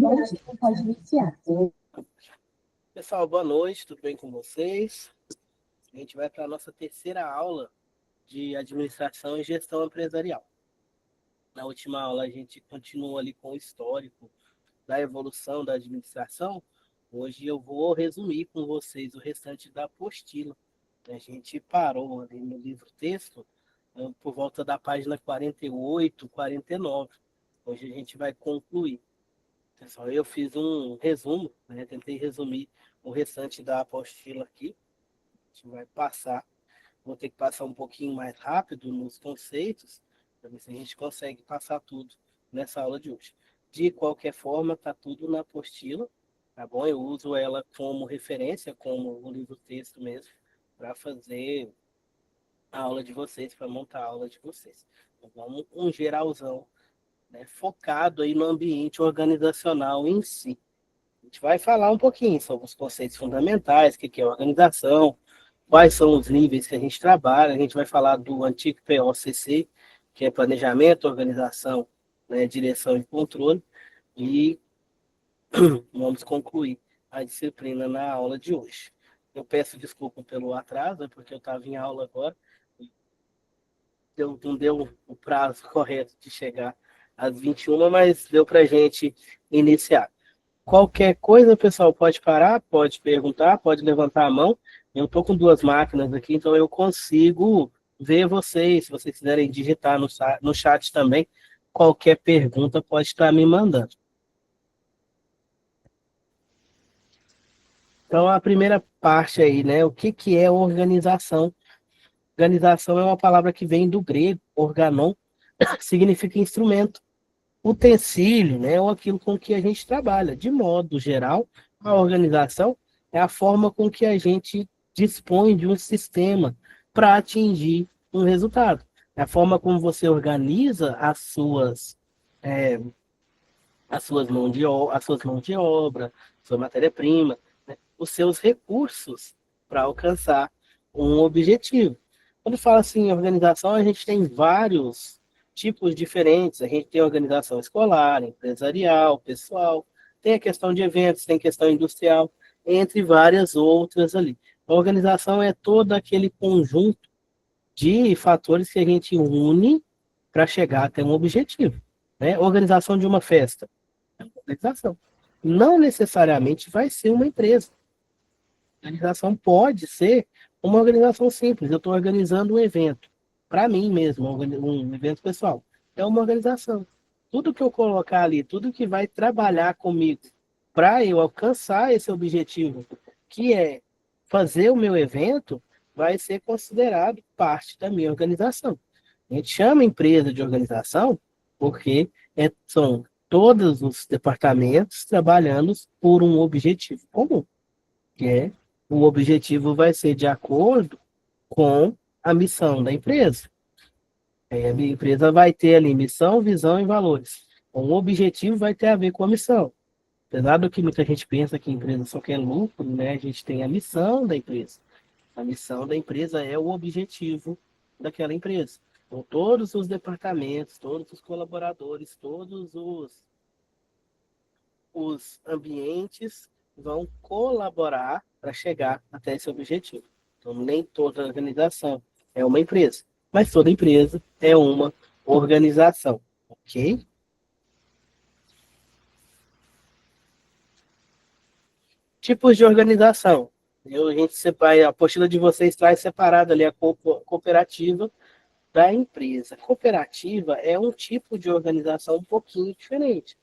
Pode iniciar. Pessoal, boa noite, tudo bem com vocês? A gente vai para a nossa terceira aula de administração e gestão empresarial. Na última aula a gente continuou ali com o histórico da evolução da administração. Hoje eu vou resumir com vocês o restante da apostila. A gente parou ali no livro-texto por volta da página 48, 49. Hoje a gente vai concluir. Pessoal, eu fiz um resumo, né? Tentei resumir o restante da apostila aqui. A gente vai passar, vou ter que passar um pouquinho mais rápido nos conceitos, para ver se a gente consegue passar tudo nessa aula de hoje. De qualquer forma, está tudo na apostila, tá bom? Eu uso ela como referência, como o livro-texto mesmo, para fazer a aula de vocês, para montar a aula de vocês. Então, vamos um geralzão, né, focado aí no ambiente organizacional em si. A gente vai falar um pouquinho sobre os conceitos fundamentais, o que é organização, quais são os níveis que a gente trabalha. A gente vai falar do antigo POCC, que é Planejamento, Organização, né, Direção e Controle, e vamos concluir a disciplina na aula de hoje. Eu peço desculpa pelo atraso, porque eu estava em aula agora, não deu o prazo correto de chegar às 21, mas deu para a gente iniciar. Qualquer coisa, pessoal, pode parar, pode perguntar, pode levantar a mão. Eu estou com duas máquinas aqui, então eu consigo ver vocês. Se vocês quiserem digitar no chat também, qualquer pergunta pode estar me mandando. Então, a primeira parte aí, né? O que é organização? Organização é uma palavra que vem do grego, organon, significa instrumento, utensílio, né? Ou aquilo com que a gente trabalha. De modo geral, a organização é a forma com que a gente dispõe de um sistema para atingir um resultado. É a forma como você organiza as suas mãos de obra, sua matéria-prima, né? Os seus recursos para alcançar um objetivo. Quando fala assim em organização, a gente tem vários tipos diferentes. A gente tem organização escolar, empresarial, pessoal, tem a questão de eventos, tem questão industrial, entre várias outras ali. A organização é todo aquele conjunto de fatores que a gente une para chegar até um objetivo. Né? Organização de uma festa é uma organização. Não necessariamente vai ser uma empresa. A organização pode ser uma organização simples. Eu estou organizando um evento para mim mesmo, um evento pessoal. É uma organização. Tudo que eu colocar ali, tudo que vai trabalhar comigo para eu alcançar esse objetivo, que é fazer o meu evento, vai ser considerado parte da minha organização. A gente chama empresa de organização porque são todos os departamentos trabalhando por um objetivo comum, que é o objetivo vai ser de acordo com a missão da empresa. A empresa vai ter ali missão, visão e valores. O objetivo vai ter a ver com a missão. Apesar do que muita gente pensa que a empresa só quer lucro, né? A gente tem a missão da empresa. A missão da empresa é o objetivo daquela empresa. Então, todos os departamentos, todos os colaboradores, todos os ambientes vão colaborar para chegar até esse objetivo. Então, nem toda organização é uma empresa, mas toda empresa é uma organização, ok? Tipos de organização. A gente separa, a apostila de vocês traz separado ali a cooperativa da empresa. Cooperativa é um tipo de organização um pouquinho diferente.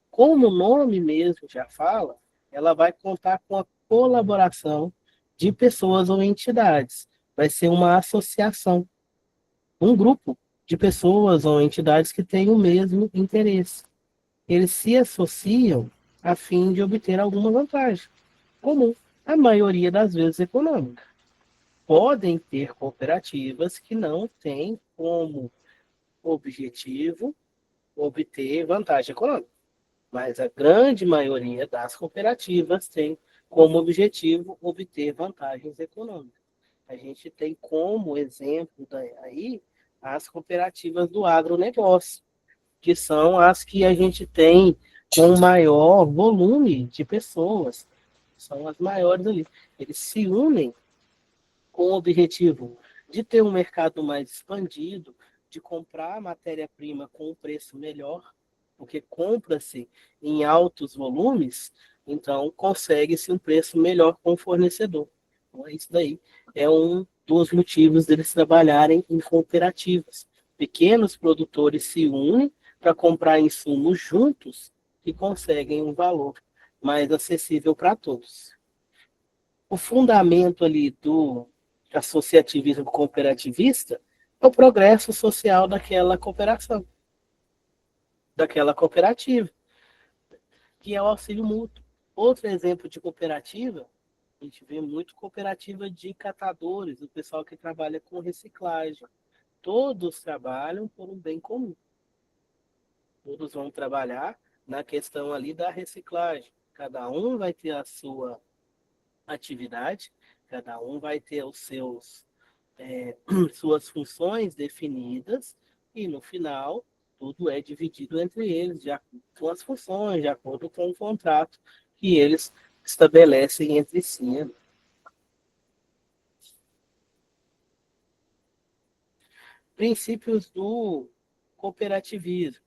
Como o nome mesmo já fala, ela vai contar com a colaboração de pessoas ou entidades. Vai ser uma associação, um grupo de pessoas ou entidades que têm o mesmo interesse. Eles se associam a fim de obter alguma vantagem comum, a maioria das vezes econômica. Podem ter cooperativas que não têm como objetivo obter vantagem econômica, mas a grande maioria das cooperativas tem como objetivo obter vantagens econômicas. A gente tem como exemplo aí as cooperativas do agronegócio, que são as que a gente tem com maior volume de pessoas, são as maiores ali. Eles se unem com o objetivo de ter um mercado mais expandido, de comprar matéria-prima com um preço melhor, porque compra-se em altos volumes, então consegue-se um preço melhor com o fornecedor. Então, isso daí é um dos motivos deles trabalharem em cooperativas. Pequenos produtores se unem para comprar insumos juntos e conseguem um valor mais acessível para todos. O fundamento ali do associativismo cooperativista é o progresso social daquela cooperação, daquela cooperativa, que é o auxílio mútuo. Outro exemplo de cooperativa, a gente vê muito cooperativa de catadores, o pessoal que trabalha com reciclagem. Todos trabalham por um bem comum. Todos vão trabalhar na questão ali da reciclagem. Cada um vai ter a sua atividade, cada um vai ter os seus suas funções definidas e no final tudo é dividido entre eles de acordo com as funções, de acordo com o contrato que eles estabelecem entre si. Princípios do cooperativismo.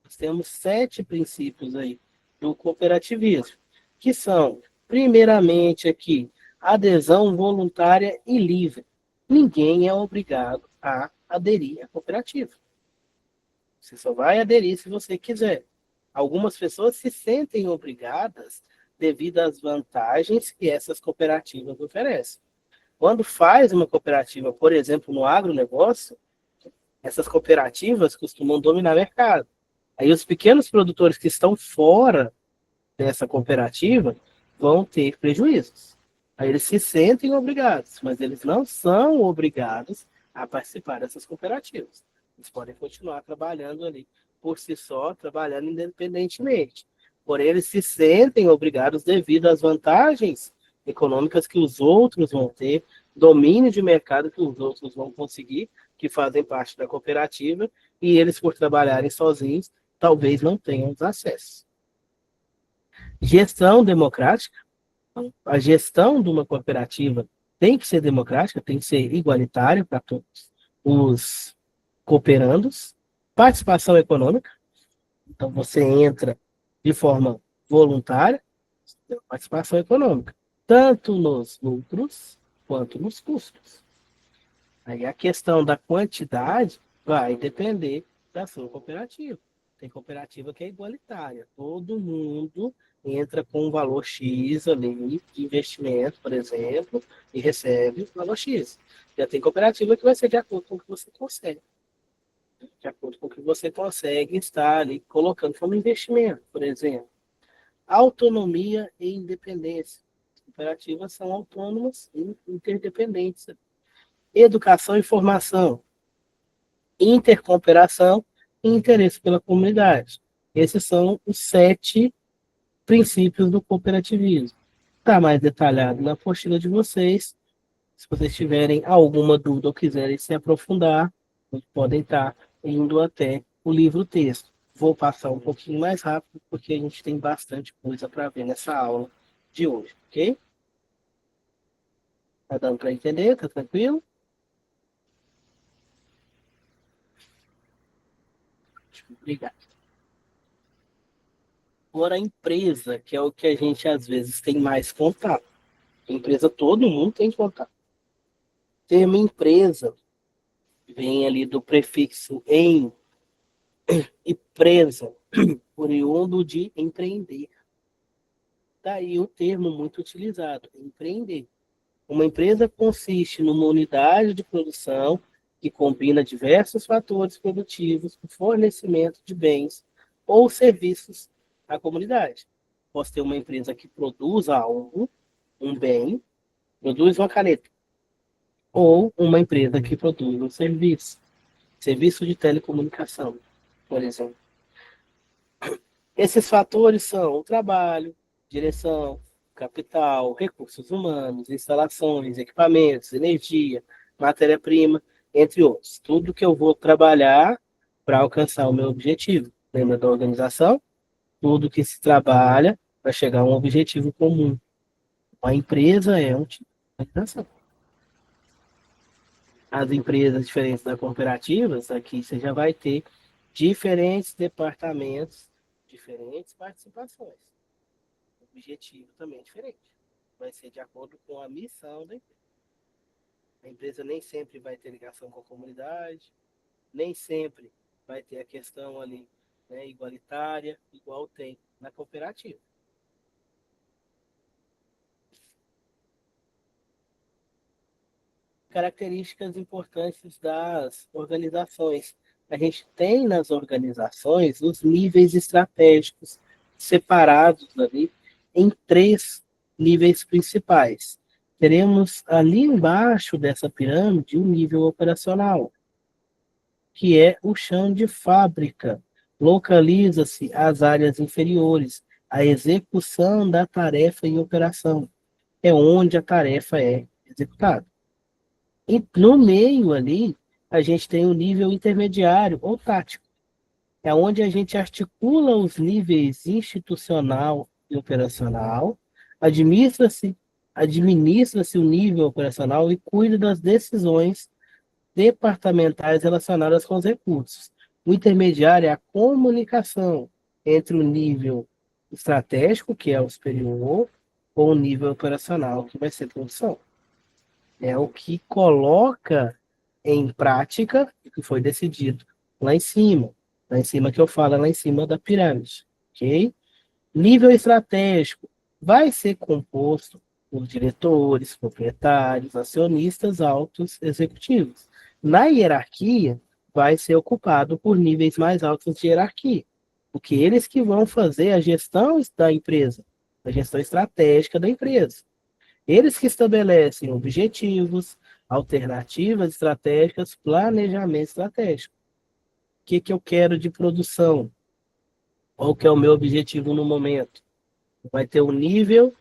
Nós temos 7 princípios aí do cooperativismo, que são, primeiramente aqui, adesão voluntária e livre. Ninguém é obrigado a aderir à cooperativa. Você só vai aderir se você quiser. Algumas pessoas se sentem obrigadas devido às vantagens que essas cooperativas oferecem. Quando faz uma cooperativa, por exemplo, no agronegócio, essas cooperativas costumam dominar o mercado. Aí os pequenos produtores que estão fora dessa cooperativa vão ter prejuízos. Aí eles se sentem obrigados, mas eles não são obrigados a participar dessas cooperativas. Eles podem continuar trabalhando ali por si só, trabalhando independentemente. Porém, eles se sentem obrigados devido às vantagens econômicas que os outros vão ter, domínio de mercado que os outros vão conseguir, que fazem parte da cooperativa, e eles, por trabalharem sozinhos, talvez não tenham acesso. Gestão democrática. A gestão de uma cooperativa tem que ser democrática, tem que ser igualitária para todos os cooperandos. Participação econômica. Então, você entra de forma voluntária, participação econômica, tanto nos lucros quanto nos custos. Aí a questão da quantidade vai depender da sua cooperativa. Tem cooperativa que é igualitária. Todo mundo entra com um valor X ali de investimento, por exemplo, e recebe o valor X. Já tem cooperativa que vai ser de acordo com o que você consegue. De acordo com o que você consegue estar ali colocando como investimento, por exemplo. Autonomia e independência. As cooperativas são autônomas e interdependentes. Educação e formação, intercooperação e interesse pela comunidade. Esses são os 7 princípios do cooperativismo. Está mais detalhado na apostila de vocês. Se vocês tiverem alguma dúvida ou quiserem se aprofundar, podem estar indo até o livro-texto. Vou passar um pouquinho mais rápido, porque a gente tem bastante coisa para ver nessa aula de hoje, ok? Está dando para entender? Está tranquilo? Obrigado. Agora, a empresa, que é o que a gente às vezes tem mais contato. A empresa, todo mundo tem contato. Termo empresa vem ali do prefixo em e presa, oriundo de empreender. Daí o termo muito utilizado, empreender. Uma empresa consiste numa unidade de produção que combina diversos fatores produtivos para o fornecimento de bens ou serviços à comunidade. Posso ter uma empresa que produz algo, um bem, produz uma caneta, ou uma empresa que produz um serviço, serviço de telecomunicação, por exemplo. Esses fatores são o trabalho, direção, capital, recursos humanos, instalações, equipamentos, energia, matéria-prima, entre outros. Tudo que eu vou trabalhar para alcançar o meu objetivo. Lembra da organização? tudo que se trabalha para chegar a um objetivo comum. A empresa é um tipo de organização. As empresas diferentes das cooperativas, aqui você já vai ter diferentes departamentos, diferentes participações. O objetivo também é diferente. Vai ser de acordo com a missão da empresa. A empresa nem sempre vai ter ligação com a comunidade, nem sempre vai ter a questão ali, né, igualitária, igual tem na cooperativa. Características importantes das organizações. A gente tem nas organizações os níveis estratégicos separados ali em 3 níveis principais. Teremos ali embaixo dessa pirâmide o nível operacional, que é o chão de fábrica. Localiza-se as áreas inferiores, a execução da tarefa em operação. É onde a tarefa é executada. E no meio ali, a gente tem o nível intermediário ou tático. É onde a gente articula os níveis institucional e operacional, administra-se o nível operacional e cuida das decisões departamentais relacionadas com os recursos. O intermediário é a comunicação entre o nível estratégico, que é o superior, ou o nível operacional, que vai ser produção. É o que coloca em prática o que foi decidido lá em cima. Lá em cima que eu falo, lá em cima da pirâmide. Ok? Nível estratégico vai ser composto por diretores, proprietários, acionistas, altos executivos. Na hierarquia, vai ser ocupado por níveis mais altos de hierarquia, porque eles que vão fazer a gestão da empresa, a gestão estratégica da empresa. Eles que estabelecem objetivos, alternativas estratégicas, planejamento estratégico. O que eu quero de produção? Qual que é o meu objetivo no momento? Vai ter o nível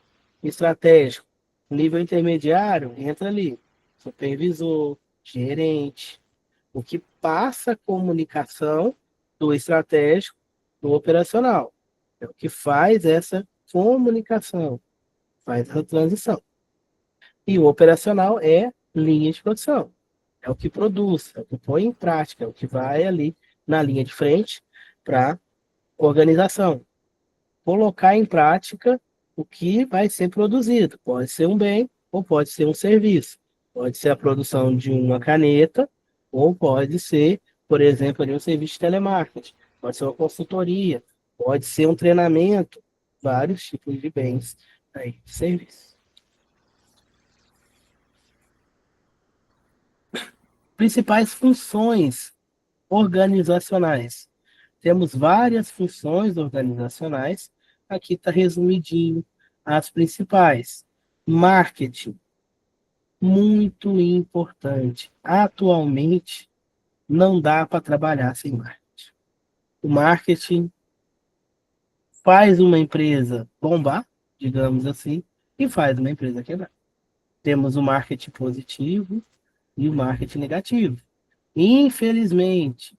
estratégico. O nível intermediário entra ali. Supervisor, gerente. O que passa a comunicação do estratégico do operacional. É o que faz essa comunicação, faz essa transição. E o operacional é linha de produção. É o que produz, é o que põe em prática, é o que vai ali na linha de frente para organização. Colocar em prática o que vai ser produzido. Pode ser um bem ou pode ser um serviço. Pode ser a produção de uma caneta ou pode ser, por exemplo, ali um serviço de telemarketing. Pode ser uma consultoria, pode ser um treinamento, vários tipos de bens aí, de serviço. Principais funções organizacionais. Temos várias funções organizacionais. Aqui está resumidinho as principais. Marketing, muito importante. Atualmente, não dá para trabalhar sem marketing. O marketing faz uma empresa bombar, digamos assim, e faz uma empresa quebrar. Temos o marketing positivo e o marketing negativo. Infelizmente,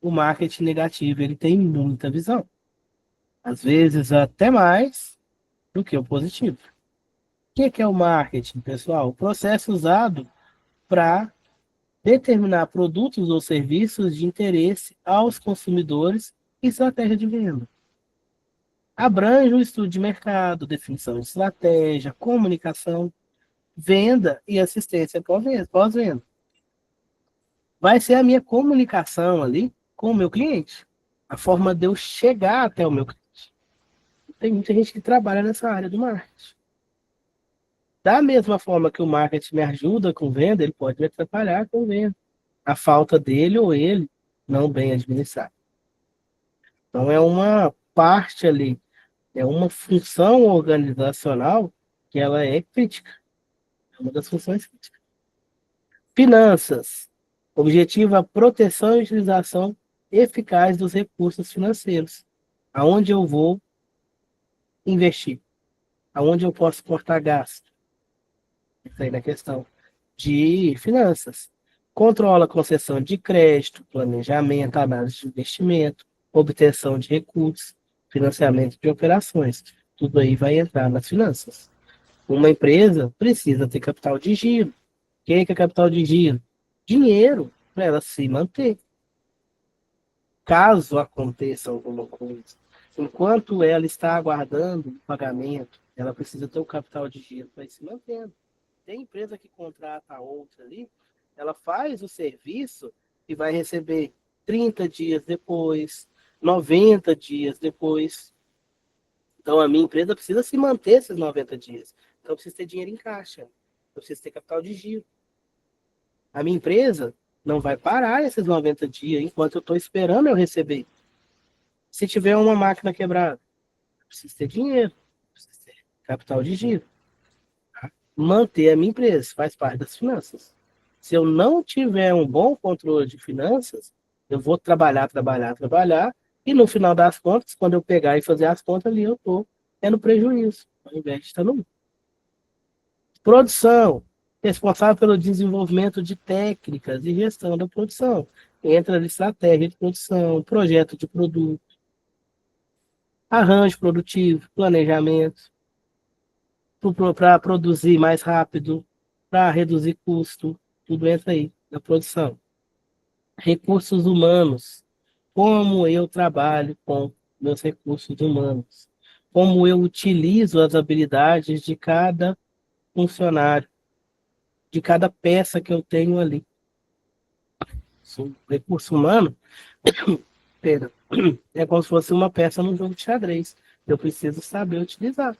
o marketing negativo ele tem muita visão. Às vezes até mais do que o positivo. O que é o marketing, pessoal? O processo usado para determinar produtos ou serviços de interesse aos consumidores e estratégia de venda. Abrange o estudo de mercado, definição de estratégia, comunicação, venda e assistência pós-venda. Vai ser a minha comunicação ali com o meu cliente. A forma de eu chegar até o meu cliente. Tem muita gente que trabalha nessa área do marketing. Da mesma forma que o marketing me ajuda com venda, ele pode me atrapalhar com venda. A falta dele ou ele não bem administrado. Então, é uma parte ali, é uma função organizacional que ela é crítica. É uma das funções críticas. Finanças. Objetivo a proteção e utilização eficaz dos recursos financeiros. Aonde eu vou investir? Aonde eu posso cortar gasto? Isso aí na questão de finanças. Controla a concessão de crédito, planejamento, análise de investimento, obtenção de recursos. financiamento de operações. Tudo aí vai entrar nas finanças. Uma empresa precisa ter capital de giro. O que é capital de giro? Dinheiro para ela se manter. Caso aconteça alguma coisa, enquanto ela está aguardando o pagamento, ela precisa ter o capital de giro para ir se mantendo. Tem empresa que contrata a outra ali, ela faz o serviço e vai receber 30 dias depois, 90 dias depois. Então a minha empresa precisa se manter esses 90 dias. Então eu preciso ter dinheiro em caixa, eu preciso ter capital de giro. A minha empresa não vai parar esses 90 dias enquanto eu estou esperando eu receber. Se tiver uma máquina quebrada, eu preciso ter dinheiro, eu preciso ter capital de giro. Manter a minha empresa faz parte das finanças. Se eu não tiver um bom controle de finanças, eu vou trabalhar, trabalhar, trabalhar, e no final das contas, quando eu pegar e fazer as contas ali, eu estou no prejuízo, ao invés de estar no lucro. Produção, responsável pelo desenvolvimento de técnicas e gestão da produção. Entra na estratégia de produção, projeto de produto, arranjo produtivo, planejamento, para produzir mais rápido, para reduzir custo, tudo entra aí na produção. Recursos humanos, como eu trabalho com meus recursos humanos, como eu utilizo as habilidades de cada funcionário, de cada peça que eu tenho ali. O recurso humano é como se fosse uma peça num jogo de xadrez. Eu preciso saber utilizar.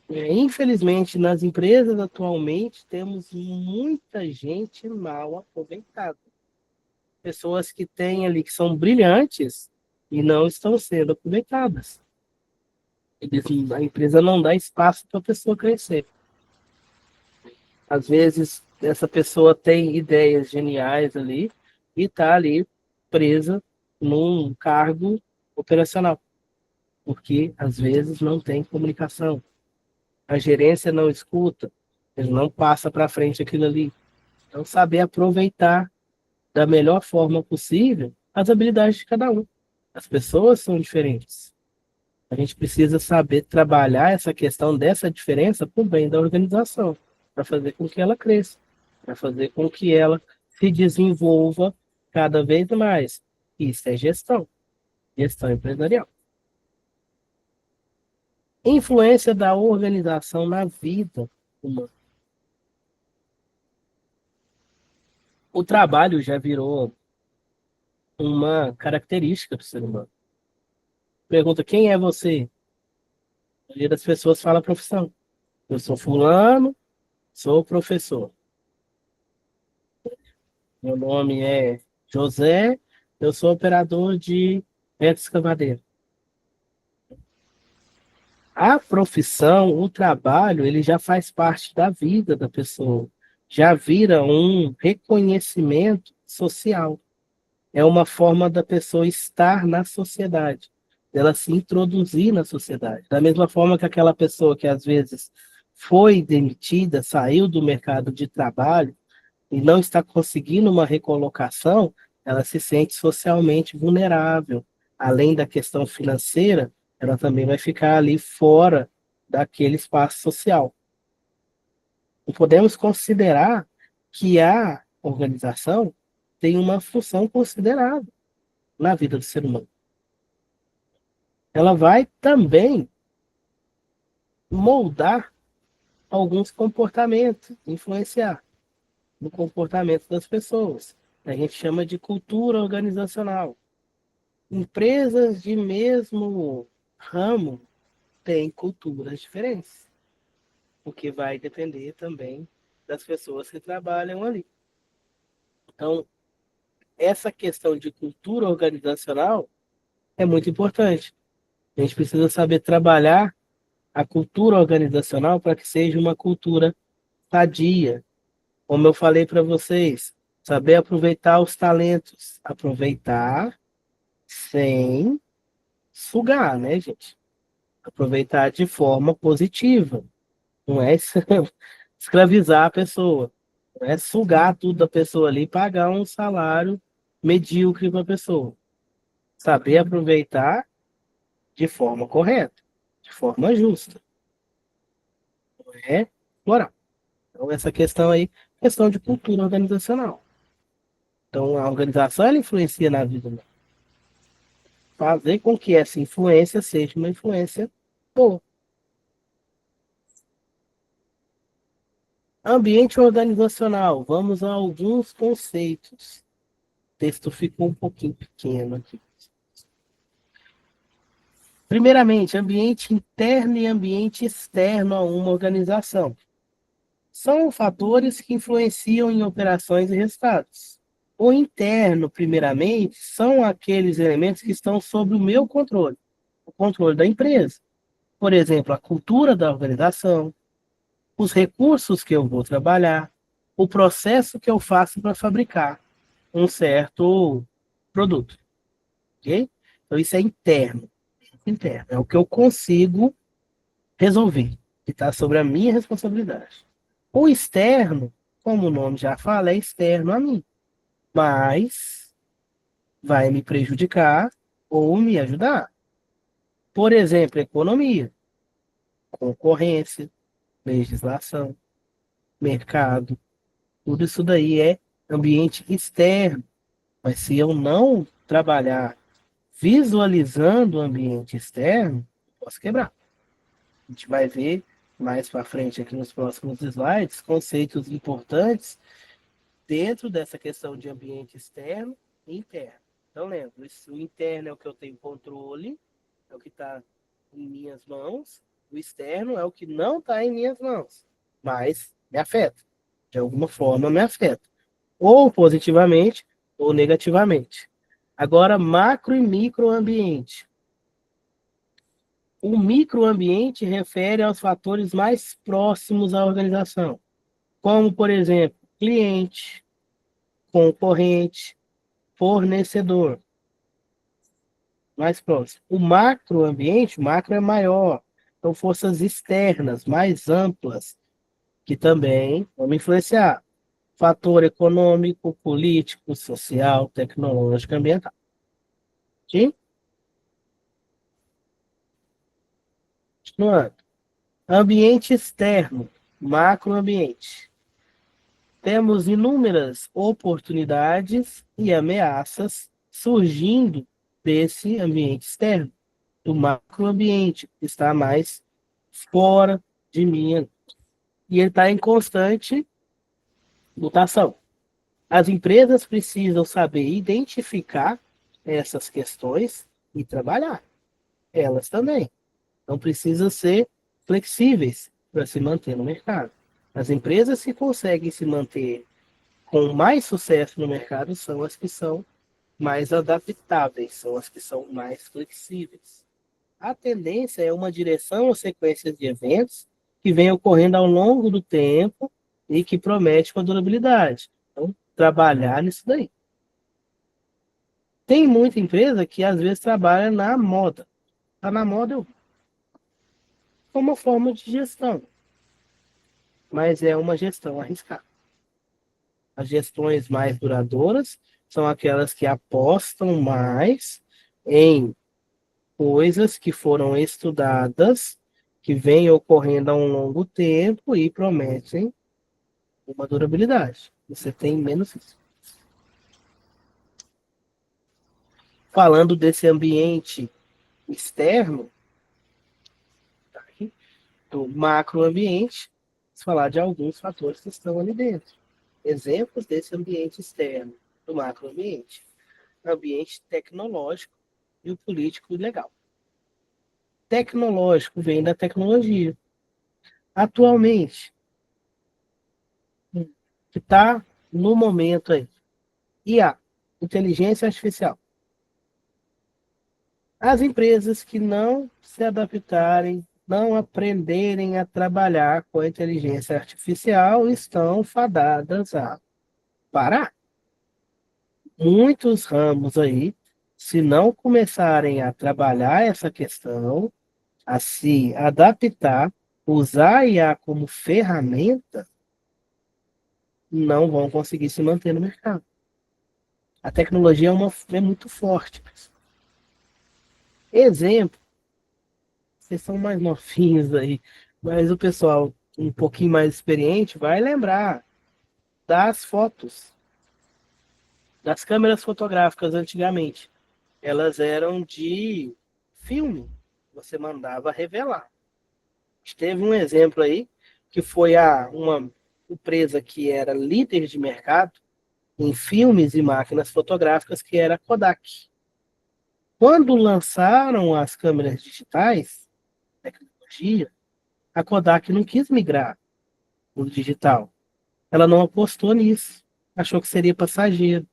Infelizmente, nas empresas atualmente, temos muita gente mal aproveitada. Pessoas que têm ali, que são brilhantes e não estão sendo aproveitadas. A empresa não dá espaço para a pessoa crescer. Às vezes, essa pessoa tem ideias geniais ali e está ali presa num cargo operacional, porque às vezes não tem comunicação. A gerência não escuta, ele não passa para frente aquilo ali. Então, saber aproveitar da melhor forma possível as habilidades de cada um. As pessoas são diferentes. A gente precisa saber trabalhar essa questão dessa diferença para o bem da organização, para fazer com que ela cresça, para fazer com que ela se desenvolva cada vez mais. Isso é gestão, gestão empresarial. Influência da organização na vida humana. O trabalho já virou uma característica do ser humano. Pergunta, quem é você? A maioria das pessoas fala a profissão. Eu sou fulano, sou professor. Meu nome é José, eu sou operador de retroescavadeira. A profissão, o trabalho, ele já faz parte da vida da pessoa. Já vira um reconhecimento social. É uma forma da pessoa estar na sociedade, dela se introduzir na sociedade. Da mesma forma que aquela pessoa que às vezes foi demitida, saiu do mercado de trabalho e não está conseguindo uma recolocação, ela se sente socialmente vulnerável. Além da questão financeira, ela também vai ficar ali fora daquele espaço social. E podemos considerar que a organização tem uma função considerável na vida do ser humano. Ela vai também moldar alguns comportamentos, influenciar no comportamento das pessoas. A gente chama de cultura organizacional. Empresas de mesmo ramo têm culturas diferentes, o que vai depender também das pessoas que trabalham ali. Então, essa questão de cultura organizacional é muito importante. A gente precisa saber trabalhar a cultura organizacional para que seja uma cultura sadia. Como eu falei para vocês, saber aproveitar os talentos. Aproveitar sem sugar, né, gente? Aproveitar de forma positiva. Não é escravizar a pessoa. Não é sugar tudo da pessoa ali e pagar um salário medíocre para a pessoa. Saber aproveitar de forma correta, de forma justa, não é moral. Então, essa questão aí, questão de cultura organizacional. Então, a organização, ela influencia na vida, né? Fazer com que essa influência seja uma influência boa. Ambiente organizacional, vamos a alguns conceitos. O texto ficou um pouquinho pequeno aqui. Primeiramente, ambiente interno e ambiente externo a uma organização. São fatores que influenciam em operações e resultados. O interno, primeiramente, são aqueles elementos que estão sob o meu controle, o controle da empresa. Por exemplo, a cultura da organização, os recursos que eu vou trabalhar, o processo que eu faço para fabricar um certo produto, ok? Então, isso é interno. Interno é o que eu consigo resolver, que está sobre a minha responsabilidade. O externo, como o nome já fala, é externo a mim, mas vai me prejudicar ou me ajudar. Por exemplo, economia, concorrência, legislação, mercado, tudo isso daí é ambiente externo. Mas se eu não trabalhar visualizando o ambiente externo, posso quebrar. A gente vai ver mais para frente aqui nos próximos slides conceitos importantes dentro dessa questão de ambiente externo e interno. Então, lembra, o interno é o que eu tenho controle, é o que está em minhas mãos, o externo é o que não está em minhas mãos, mas me afeta. De alguma forma, me afeta. Ou positivamente, ou negativamente. Agora, macro e microambiente. O microambiente refere aos fatores mais próximos à organização, como, por exemplo, cliente, concorrente, fornecedor, mais próximo. O macroambiente, o macro é maior, são forças externas, mais amplas, que também vão influenciar. Fator econômico, político, social, tecnológico, ambiental. Sim? Continuando. Ambiente externo, macroambiente. Temos inúmeras oportunidades e ameaças surgindo desse ambiente externo, do macroambiente, que está mais fora de mim. E ele está em constante mutação. As empresas precisam saber identificar essas questões e trabalhar. Elas também. Não precisam ser flexíveis para se manter no mercado. As empresas que conseguem se manter com mais sucesso no mercado são as que são mais adaptáveis, são as que são mais flexíveis. A tendência é uma direção ou sequência de eventos que vem ocorrendo ao longo do tempo e que promete uma durabilidade. Então, trabalhar nisso daí. Tem muita empresa que às vezes trabalha na moda. Está na moda é uma forma de gestão, mas é uma gestão arriscada. As gestões mais duradouras são aquelas que apostam mais em coisas que foram estudadas, que vêm ocorrendo a um longo tempo e prometem uma durabilidade. Você tem menos isso. Falando desse ambiente externo, tá aqui, do macroambiente, vamos falar de alguns fatores que estão ali dentro. Exemplos desse ambiente externo, do macroambiente. Ambiente tecnológico e o político e legal. Tecnológico vem da tecnologia. Atualmente, que está no momento aí, IA, inteligência artificial. As empresas que não se adaptarem, não aprenderem a trabalhar com a inteligência artificial estão fadadas a parar. Muitos ramos aí, se não começarem a trabalhar essa questão, a se adaptar, usar a IA como ferramenta, não vão conseguir se manter no mercado. A tecnologia é muito forte. Exemplo, vocês são mais novinhos aí, mas o pessoal um pouquinho mais experiente vai lembrar das fotos, das câmeras fotográficas antigamente. Elas eram de filme, você mandava revelar. Teve um exemplo aí, que foi uma empresa que era líder de mercado em filmes e máquinas fotográficas, que era a Kodak. Quando lançaram as câmeras digitais, tecnologia, a Kodak não quis migrar para o digital. Ela não apostou nisso. Achou que seria passageiro.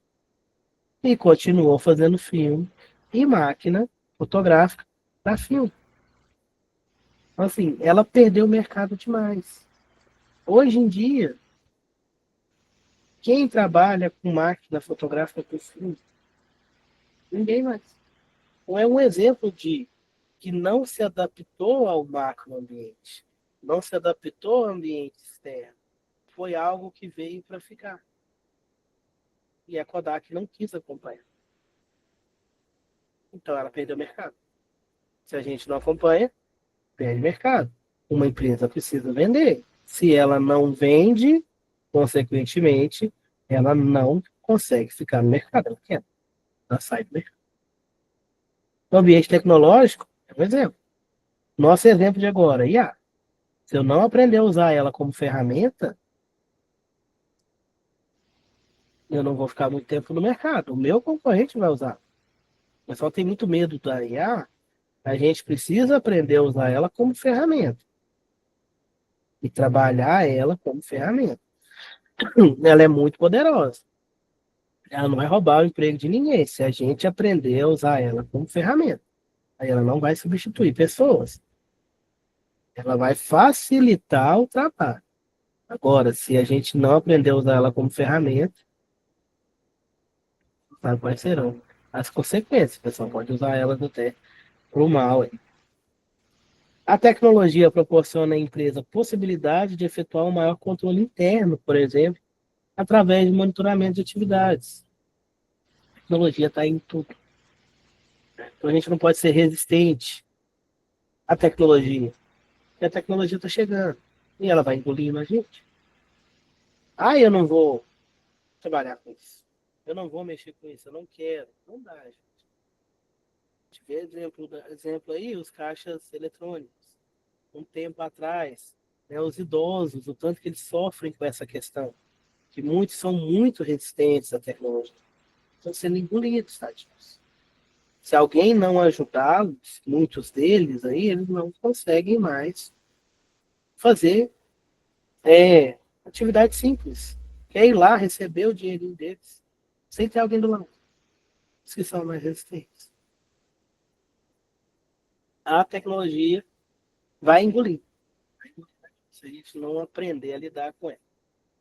E continuou fazendo filme e máquina fotográfica para filme. Então, assim, ela perdeu o mercado demais. Hoje em dia, quem trabalha com máquina fotográfica para filme? Ninguém mais. Então, é um exemplo de que não se adaptou ao macroambiente, não se adaptou ao ambiente externo. Foi algo que veio para ficar. E a Kodak não quis acompanhar. Então ela perdeu o mercado. Se a gente não acompanha, perde mercado. Uma empresa precisa vender. Se ela não vende, consequentemente, ela não consegue ficar no mercado. Ela quer. Ela sai do mercado. No ambiente tecnológico, é um exemplo. Nosso exemplo de agora, IA. Se eu não aprender a usar ela como ferramenta, eu não vou ficar muito tempo no mercado. O meu concorrente vai usar. O pessoal tem muito medo da IA. A gente precisa aprender a usar ela como ferramenta e trabalhar ela como ferramenta. Ela é muito poderosa. Ela não vai roubar o emprego de ninguém se a gente aprender a usar ela como ferramenta. Aí ela não vai substituir pessoas. Ela vai facilitar o trabalho. Agora, se a gente não aprender a usar ela como ferramenta, sabe quais serão as consequências. O pessoal pode usar elas até para o mal. A tecnologia proporciona à empresa a possibilidade de efetuar um maior controle interno, por exemplo, através de monitoramento de atividades. A tecnologia está em tudo. Então a gente não pode ser resistente à tecnologia. Porque a tecnologia está chegando. E ela vai engolindo a gente. Ah, eu não vou trabalhar com isso. Eu não vou mexer com isso. Eu não quero. Não dá, gente. Tive exemplo aí, os caixas eletrônicos. Um tempo atrás, né, os idosos, o tanto que eles sofrem com essa questão. Que muitos são muito resistentes à tecnologia. Estão sendo engolidos, tadinhos. Se alguém não ajudá-los, muitos deles aí, eles não conseguem mais fazer atividade simples. Quer ir lá receber o dinheirinho deles, sem ter alguém do lado. Os que são mais resistentes. A tecnologia vai engolir. Se a gente não aprender a lidar com ela.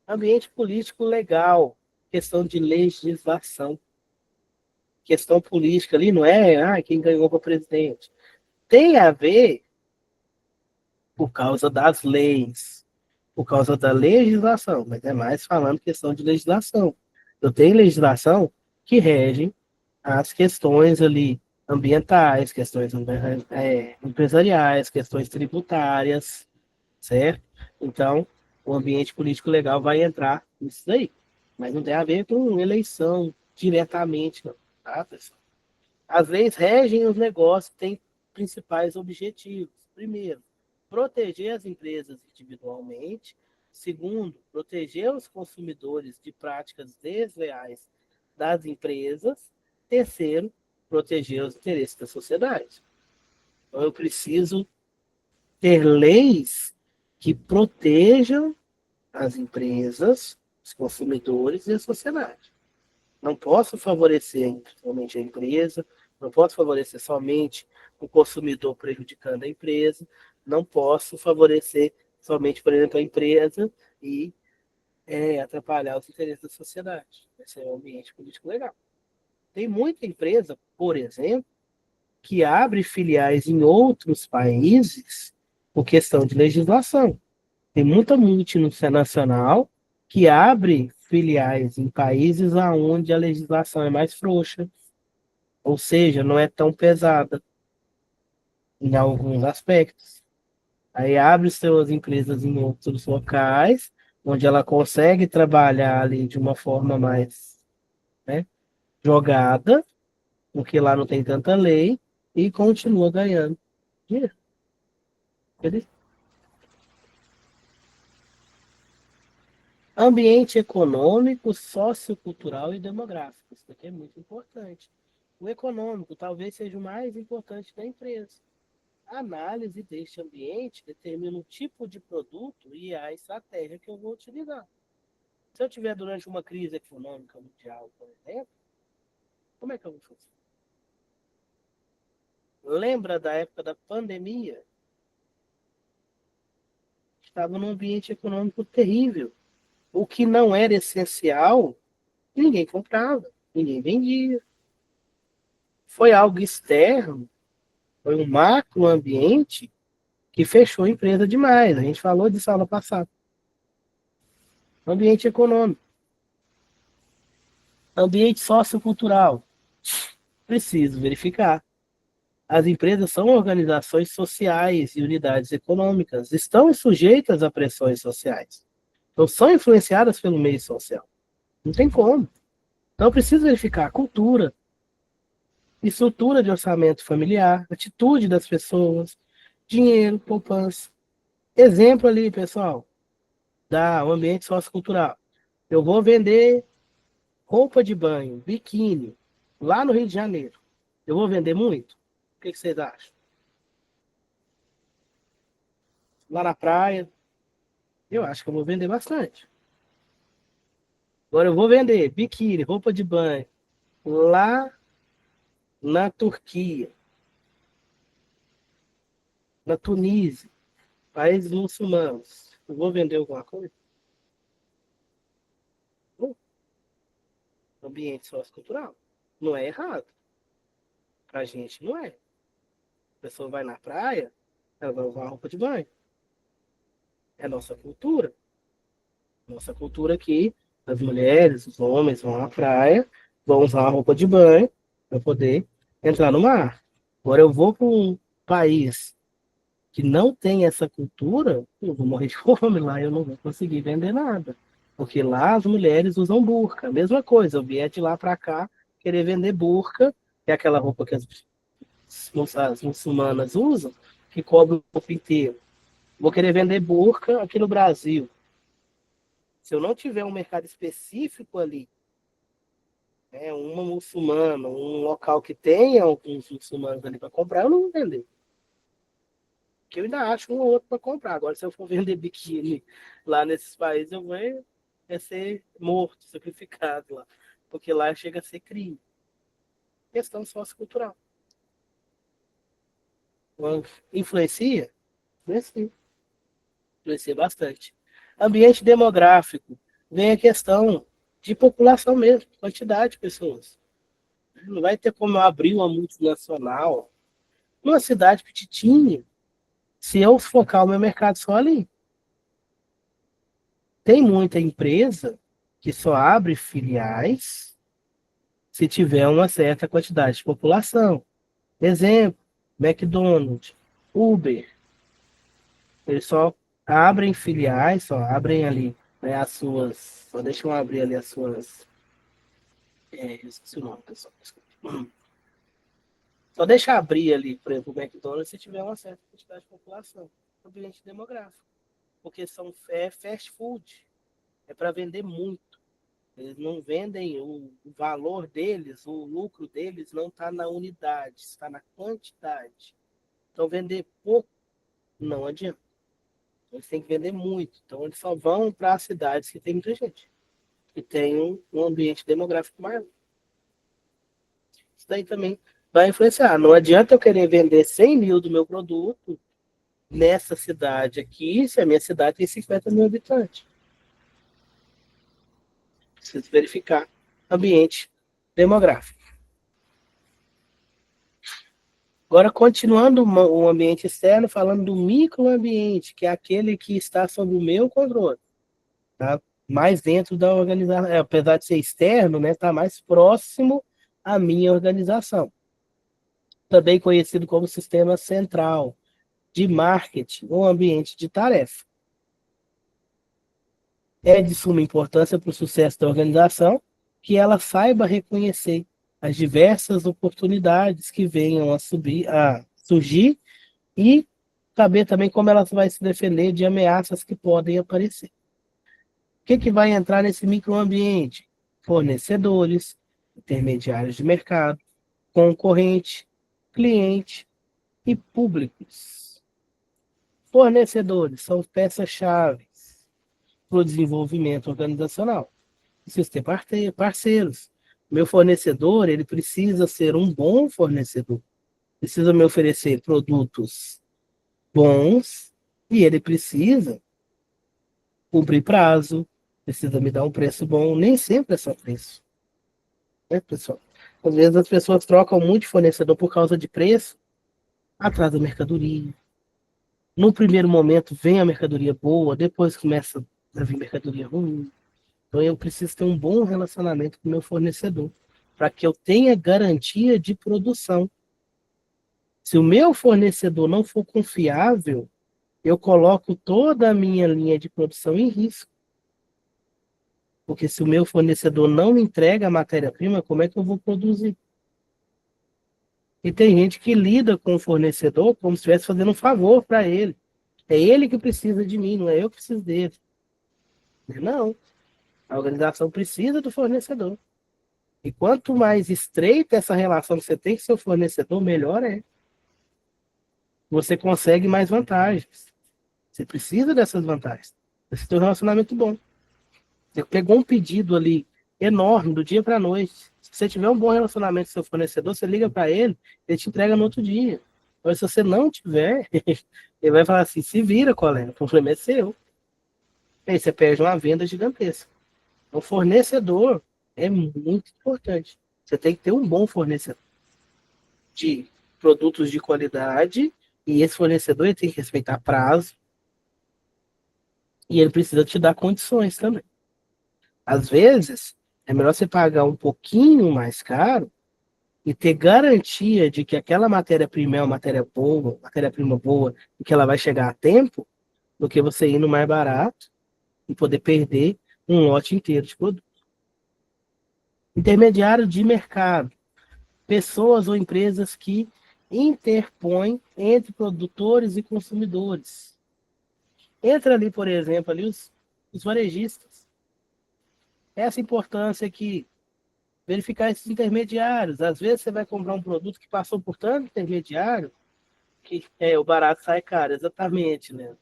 Ambiente político legal. Questão de legislação. Questão política ali não é quem ganhou para presidente. Tem a ver por causa das leis, por causa da legislação, mas é mais falando questão de legislação. Eu tenho legislação que rege as questões ali ambientais, questões empresariais, questões tributárias, certo? Então, o ambiente político legal vai entrar nisso daí, mas não tem a ver com eleição diretamente, não, tá, pessoal? As leis regem os negócios, têm principais objetivos. Primeiro, proteger as empresas individualmente. Segundo, proteger os consumidores de práticas desleais das empresas. Terceiro, proteger os interesses da sociedade. Então, eu preciso ter leis que protejam as empresas, os consumidores e a sociedade. Não posso favorecer somente a empresa, não posso favorecer somente o consumidor prejudicando a empresa, não posso favorecer somente, por exemplo, a empresa e atrapalhar os interesses da sociedade. Esse é o ambiente político legal. Tem muita empresa, por exemplo, que abre filiais em outros países por questão de legislação. Tem muita multinacional que abre filiais em países onde a legislação é mais frouxa, ou seja, não é tão pesada. em alguns aspectos. Aí abre suas empresas em outros locais, onde ela consegue trabalhar ali de uma forma mais, né, jogada, porque lá não tem tanta lei, e continua ganhando dinheiro. Ambiente econômico, sociocultural e demográfico. Isso aqui é muito importante. O econômico talvez seja o mais importante da empresa. A análise deste ambiente determina o tipo de produto e a estratégia que eu vou utilizar. Se eu tiver durante uma crise econômica mundial, por exemplo, como é que eu vou fazer? Lembra da época da pandemia? Estava num ambiente econômico terrível. O que não era essencial, ninguém comprava, ninguém vendia. Foi algo externo, foi um macro ambiente que fechou a empresa demais. A gente falou disso na aula passada. Ambiente econômico. Ambiente sociocultural. Preciso verificar. As empresas são organizações sociais e unidades econômicas. Estão sujeitas a pressões sociais. Então, são influenciadas pelo meio social. Não tem como. Então, preciso verificar a cultura, estrutura de orçamento familiar, atitude das pessoas, dinheiro, poupança. Exemplo ali, pessoal, da o ambiente sociocultural. Eu vou vender roupa de banho, biquíni, lá no Rio de Janeiro. Eu vou vender muito? O que vocês acham? Lá na praia, eu acho que eu vou vender bastante. Agora eu vou vender biquíni, roupa de banho, lá na Turquia, na Tunísia, países muçulmanos. Eu vou vender alguma coisa? No ambiente sociocultural. Não é errado. Pra gente não é. A pessoa vai na praia, ela vai usar roupa de banho. É nossa cultura. Nossa cultura aqui, as mulheres, os homens vão à praia, vão usar uma roupa de banho para poder entrar no mar. Agora eu vou para um país que não tem essa cultura, eu vou morrer de fome lá, eu não vou conseguir vender nada. Porque lá as mulheres usam burca. A mesma coisa, eu vier de lá para cá querer vender burca, que é aquela roupa que as muçulmanas usam, que cobre o corpo inteiro. Vou querer vender burca aqui no Brasil. Se eu não tiver um mercado específico ali, né, uma muçulmana, um local que tenha alguns muçulmanos ali para comprar, eu não vou vender. Porque eu ainda acho um ou outro para comprar. Agora, se eu for vender biquíni lá nesses países, eu vou ser morto, sacrificado lá. Porque lá chega a ser crime. Questão sociocultural. Influencia? Influencia. Influencia bastante. Ambiente demográfico. Vem a questão de população mesmo, quantidade de pessoas. Não vai ter como eu abrir uma multinacional numa cidade petitinha se eu focar o meu mercado só ali. Tem muita empresa que só abre filiais se tiver uma certa quantidade de população. Exemplo, McDonald's, Uber. Eles só abrem filiais, só abrem ali, né, as suas. Só deixam abrir ali as suas. Eu esqueci o nome, pessoal. Só deixa abrir ali, por exemplo, o McDonald's se tiver uma certa quantidade de população. Ambiente demográfico. Porque é fast food. É para vender muito. Eles não vendem o valor deles, o lucro deles não está na unidade, está na quantidade. Então, vender pouco não adianta. Eles têm que vender muito. Então, eles só vão para as cidades que tem muita gente. E tem um ambiente demográfico maior. Isso daí também vai influenciar. Não adianta eu querer vender 100 mil do meu produto nessa cidade aqui, se a minha cidade tem 50 mil habitantes. Preciso verificar ambiente demográfico. Agora, continuando o ambiente externo, falando do microambiente, que é aquele que está sob o meu controle, tá? Mais dentro da organização, apesar de ser externo, né, está mais próximo à minha organização. também conhecido como sistema central de marketing ou ambiente de tarefa. É de suma importância para o sucesso da organização que ela saiba reconhecer as diversas oportunidades que venham a surgir e saber também como ela vai se defender de ameaças que podem aparecer. O que vai entrar nesse microambiente? Fornecedores, intermediários de mercado, concorrente, cliente e públicos. Fornecedores são peças-chave para o desenvolvimento organizacional. Preciso ter parceiros. Meu fornecedor, ele precisa ser um bom fornecedor. Precisa me oferecer produtos bons e ele precisa cumprir prazo, precisa me dar um preço bom. Nem sempre é só preço, né, pessoal? Às vezes as pessoas trocam muito de fornecedor por causa de preço, atrasa a mercadoria. No primeiro momento vem a mercadoria boa, depois começa a vir mercadoria ruim. Então eu preciso ter um bom relacionamento com o meu fornecedor, para que eu tenha garantia de produção. Se o meu fornecedor não for confiável, eu coloco toda a minha linha de produção em risco. Porque se o meu fornecedor não me entrega a matéria-prima, como é que eu vou produzir? E tem gente que lida com o fornecedor como se estivesse fazendo um favor para ele. É ele que precisa de mim, não é eu que preciso dele. Não. A organização precisa do fornecedor. E quanto mais estreita essa relação que você tem com seu fornecedor, melhor é. Você consegue mais vantagens. Você precisa dessas vantagens. Você tem um relacionamento bom. Você pegou um pedido ali enorme do dia para a noite. Se você tiver um bom relacionamento com seu fornecedor, você liga para ele, ele te entrega no outro dia. Mas se você não tiver, ele vai falar assim, se vira, colega, o problema é seu. Aí você perde uma venda gigantesca. O fornecedor é muito importante. Você tem que ter um bom fornecedor de produtos de qualidade e esse fornecedor ele tem que respeitar prazo e ele precisa te dar condições também. Às vezes, é melhor você pagar um pouquinho mais caro e ter garantia de que aquela matéria-prima é uma matéria-prima boa e que ela vai chegar a tempo, do que você ir no mais barato e poder perder um lote inteiro de produto. Intermediário de mercado. Pessoas ou empresas que interpõem entre produtores e consumidores. Entra ali, por exemplo, ali os varejistas. Essa importância que verificar esses intermediários. Às vezes você vai comprar um produto que passou por tanto intermediário que o barato sai caro, exatamente, né?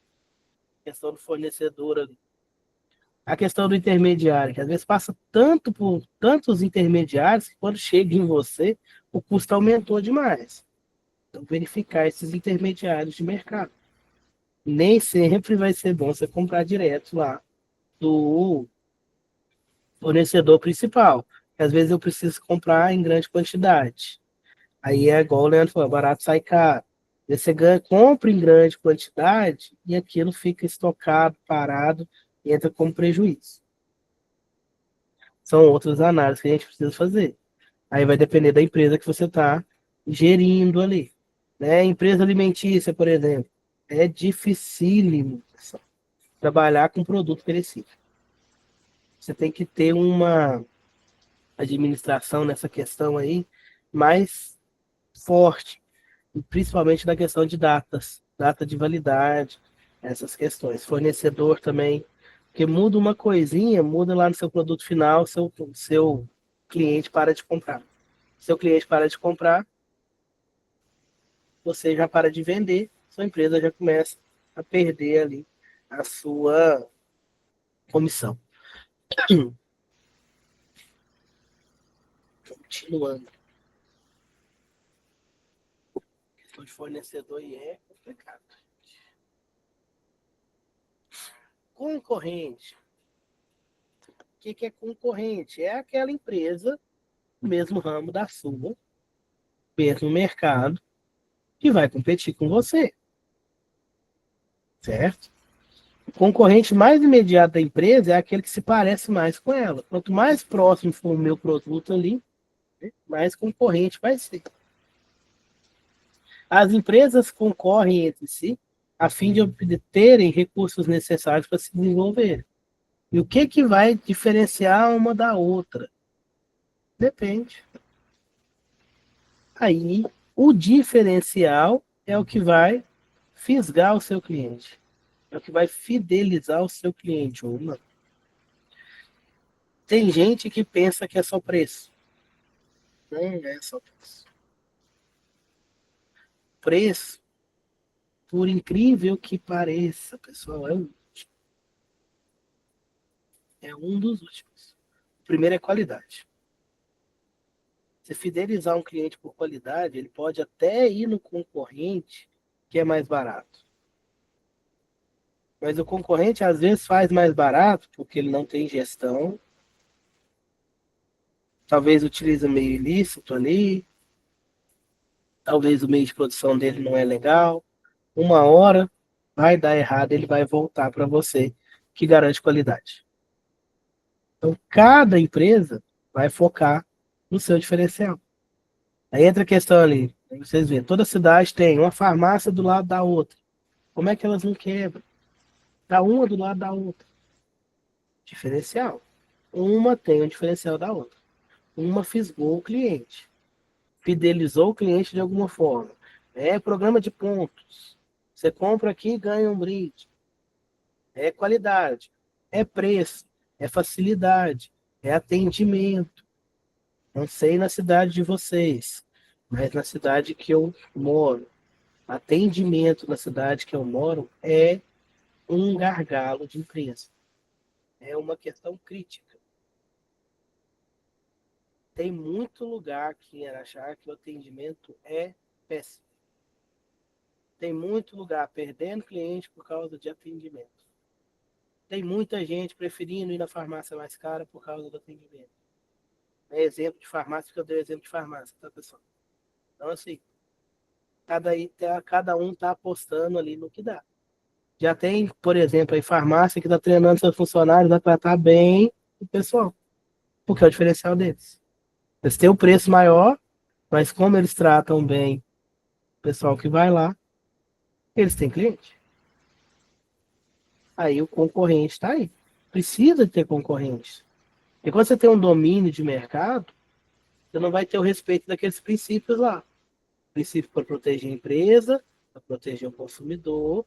A questão do fornecedor ali. A questão do intermediário, que às vezes passa tanto por tantos intermediários que quando chega em você, o custo aumentou demais. Então, verificar esses intermediários de mercado. Nem sempre vai ser bom você comprar direto lá do fornecedor principal. Às vezes eu preciso comprar em grande quantidade. Aí é igual o Leandro falou, barato sai caro. Você compra em grande quantidade e aquilo fica estocado, parado e entra como prejuízo. São outras análises que a gente precisa fazer. Aí vai depender da empresa que você está gerindo ali. Né? Empresa alimentícia, por exemplo, é dificílimo trabalhar com produto perecível. Você tem que ter uma administração nessa questão aí mais forte, principalmente na questão de datas, data de validade, essas questões. Fornecedor também, porque muda uma coisinha, muda lá no seu produto final, seu cliente para de comprar. Seu cliente para de comprar, você já para de vender, sua empresa já começa a perder ali a sua comissão. Continuando. A questão de fornecedor é complicado. Concorrente. O que é concorrente? É aquela empresa, mesmo ramo da sua, mesmo mercado, que vai competir com você. Certo? O concorrente mais imediato da empresa é aquele que se parece mais com ela. Quanto mais próximo for o meu produto ali, mais concorrente vai ser. As empresas concorrem entre si a fim de obterem recursos necessários para se desenvolver. E o que vai diferenciar uma da outra? Depende. Aí, o diferencial é o que vai fisgar o seu cliente. É o que vai fidelizar o seu cliente. Uma. Tem gente que pensa que é só preço. Não é só preço. Preço, por incrível que pareça, pessoal, é um dos últimos. O primeiro é qualidade. Se fidelizar um cliente por qualidade, ele pode até ir no concorrente que é mais barato. Mas o concorrente às vezes faz mais barato porque ele não tem gestão, talvez utilize meio ilícito ali, talvez o meio de produção dele não é legal. Uma hora vai dar errado, ele vai voltar para você, que garante qualidade. Então, cada empresa vai focar no seu diferencial. Aí entra a questão ali, vocês veem, toda cidade tem uma farmácia do lado da outra. Como é que elas não quebram? Tá uma do lado da outra. Diferencial. Uma tem um diferencial da outra. Uma fisgou o cliente. Fidelizou o cliente de alguma forma. É programa de pontos. Você compra aqui e ganha um brinde. É qualidade. É preço. É facilidade. É atendimento. Não sei na cidade de vocês, mas na cidade que eu moro, atendimento na cidade que eu moro é um gargalo de empresa. É uma questão crítica. Tem muito lugar aqui em Araxá que o atendimento é péssimo. Tem muito lugar perdendo cliente por causa de atendimento. Tem muita gente preferindo ir na farmácia mais cara por causa do atendimento. É exemplo de farmácia, porque eu dei exemplo de farmácia, tá, pessoal? Então, assim, cada um está apostando ali no que dá. Já tem, por exemplo, a farmácia que está treinando seus funcionários a tratar bem o pessoal, porque é o diferencial deles. Eles têm o preço maior, mas como eles tratam bem o pessoal que vai lá, eles têm cliente. Aí o concorrente está aí. Precisa ter concorrente. E quando você tem um domínio de mercado, você não vai ter o respeito daqueles princípios lá. Princípio para proteger a empresa, para proteger o consumidor,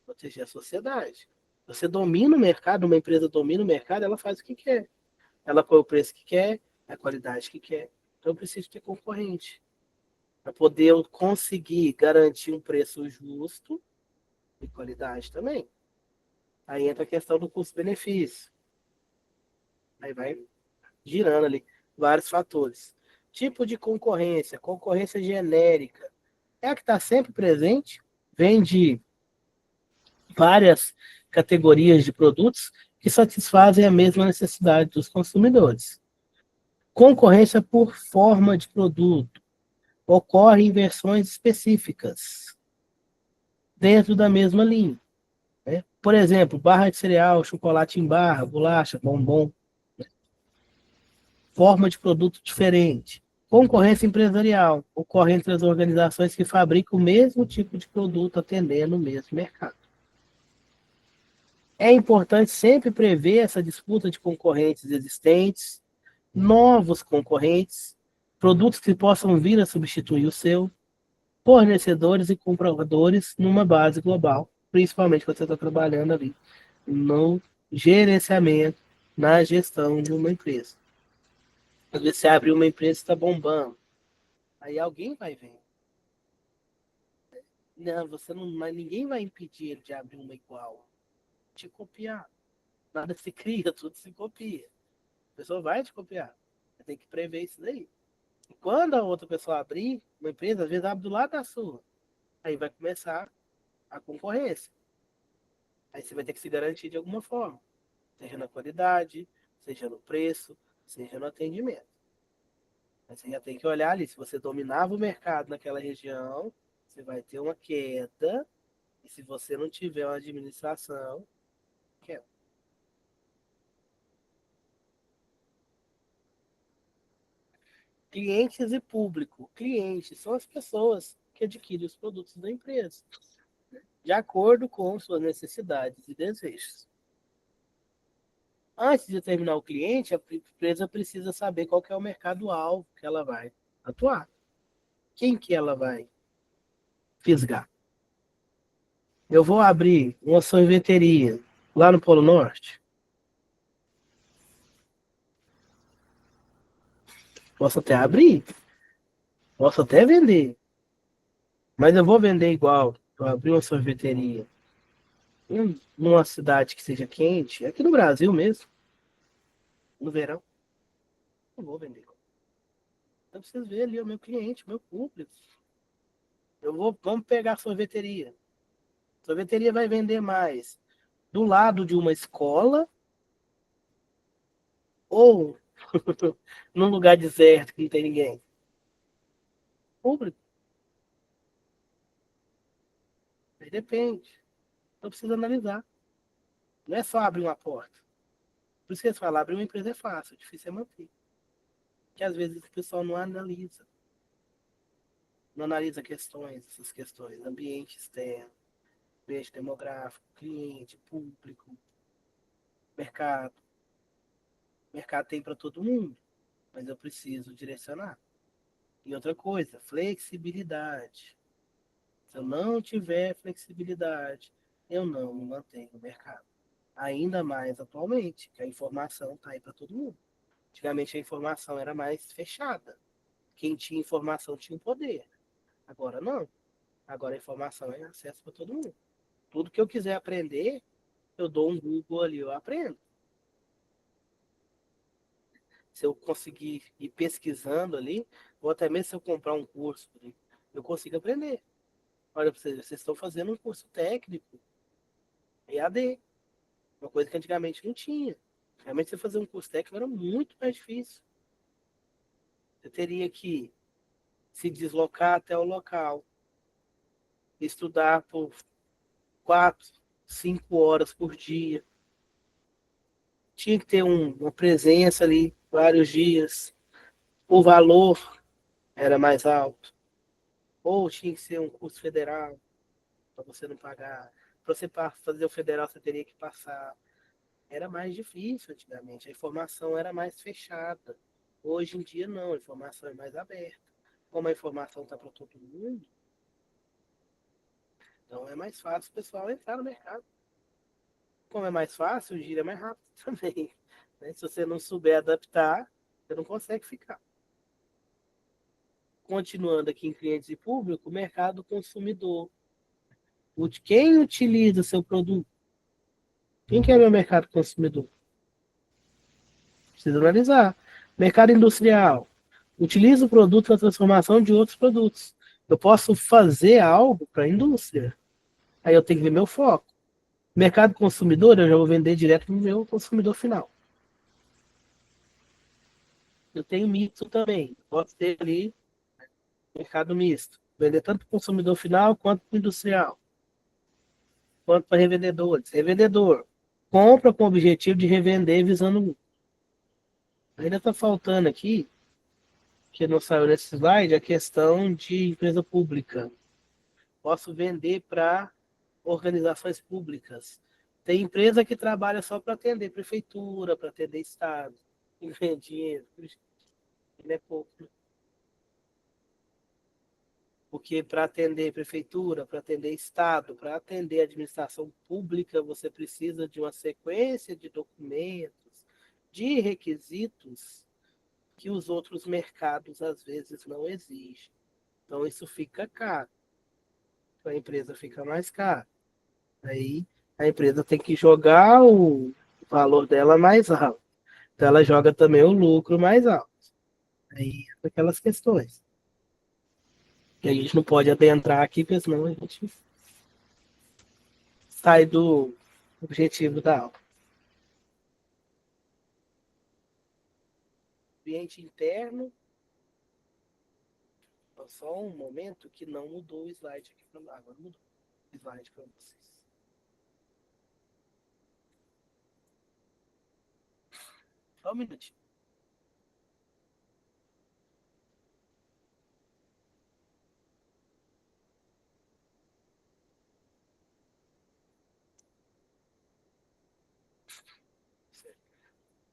proteger a sociedade. Você domina o mercado, uma empresa domina o mercado, ela faz o que quer. Ela põe o preço que quer, a qualidade que quer. Então precisa ter concorrente. Para poder conseguir garantir um preço justo e qualidade também. Aí entra a questão do custo-benefício. Aí vai girando ali vários fatores. Tipo de concorrência, concorrência genérica. É a que está sempre presente, vem de várias categorias de produtos que satisfazem a mesma necessidade dos consumidores. Concorrência por forma de produto. Ocorre em versões específicas dentro da mesma linha. Né? Por exemplo, barra de cereal, chocolate em barra, bolacha, bombom. Forma de produto diferente. Concorrência empresarial. Ocorre entre as organizações que fabricam o mesmo tipo de produto atendendo o mesmo mercado. É importante sempre prever essa disputa de concorrentes existentes, novos concorrentes, produtos que possam vir a substituir o seu, fornecedores e compradores numa base global, principalmente quando você está trabalhando ali no gerenciamento, na gestão de uma empresa. Às vezes você abre uma empresa e está bombando, aí alguém vai ver. Não, você não, mas ninguém vai impedir ele de abrir uma igual, te copiar. Nada se cria, tudo se copia. A pessoa vai te copiar. Você tem que prever isso daí. E quando a outra pessoa abrir uma empresa, às vezes abre do lado da sua. Aí vai começar a concorrência. Aí você vai ter que se garantir de alguma forma. Seja na qualidade, seja no preço, seja no atendimento. Mas você já tem que olhar ali. Se você dominava o mercado naquela região, você vai ter uma queda. E se você não tiver uma administração, queda. Clientes e público. Clientes são as pessoas que adquire os produtos da empresa, de acordo com suas necessidades e desejos. Antes de determinar o cliente, a empresa precisa saber qual que é o mercado-alvo que ela vai atuar. Quem que ela vai fisgar? Eu vou abrir uma sorveteria lá no Polo Norte. Posso até abrir, posso até vender, mas eu vou vender igual. Eu abrir uma sorveteria numa cidade que seja quente, aqui no Brasil mesmo, no verão, eu vou vender. Então preciso ver ali o meu cliente, o meu público. Vamos pegar a sorveteria. A sorveteria vai vender mais do lado de uma escola ou num lugar deserto que não tem ninguém. Público, aí depende. Então precisa analisar. Não é só abrir uma porta. Por isso que eles falam, abrir uma empresa é fácil, difícil é manter. Porque às vezes o pessoal não analisa. Não analisa questões, essas questões, ambiente externo, ambiente demográfico, cliente, público, mercado. Mercado tem para todo mundo, mas eu preciso direcionar. E outra coisa, flexibilidade. Se eu não tiver flexibilidade, eu não me mantenho no mercado. Ainda mais atualmente, que a informação está aí para todo mundo. Antigamente a informação era mais fechada. Quem tinha informação tinha o poder. Agora não. Agora a informação é acesso para todo mundo. Tudo que eu quiser aprender, eu dou um Google ali, eu aprendo. Se eu conseguir ir pesquisando ali, ou até mesmo se eu comprar um curso, eu consigo aprender. Olha, vocês estão fazendo um curso técnico, EAD, uma coisa que antigamente não tinha. Realmente você fazer um curso técnico era muito mais difícil. Você teria que se deslocar até o local, estudar por 4, 5 horas por dia. Tinha que ter uma presença ali vários dias. O valor era mais alto. Ou tinha que ser um curso federal, para você não pagar. Para você fazer o federal, você teria que passar. Era mais difícil antigamente. A informação era mais fechada. Hoje em dia, não. A informação é mais aberta. Como a informação está para todo mundo, então é mais fácil o pessoal entrar no mercado. Como é mais fácil, o giro é mais rápido também. Né? Se você não souber adaptar, você não consegue ficar. Continuando aqui em clientes e público, mercado consumidor. Quem utiliza seu produto? Quem que é meu mercado consumidor? Precisa analisar. Mercado industrial. Utiliza o produto para transformação de outros produtos. Eu posso fazer algo para a indústria. Aí eu tenho que ver meu foco. Mercado consumidor, eu já vou vender direto para o meu consumidor final. Eu tenho misto também. Posso ter ali mercado misto. Vender tanto para o consumidor final quanto para o industrial. Quanto para revendedores. Revendedor. Compra com o objetivo de revender visando lucro. Ainda está faltando aqui, que não saiu nesse slide, a questão de empresa pública. Posso vender para organizações públicas. Tem empresa que trabalha só para atender prefeitura, para atender estado. E ganha dinheiro. Ele é pouco. Porque para atender prefeitura, para atender estado, para atender administração pública, você precisa de uma sequência de documentos, de requisitos que os outros mercados às vezes não exigem. Então isso fica caro. A empresa fica mais cara. Aí a empresa tem que jogar o valor dela mais alto. Então ela joga também o lucro mais alto. Aí aquelas questões. Que a gente não pode adentrar aqui, porque senão a gente sai do objetivo da aula. Ambiente interno. Só um momento que não mudou o slide aqui para agora mudou o slide para vocês. Só um minutinho.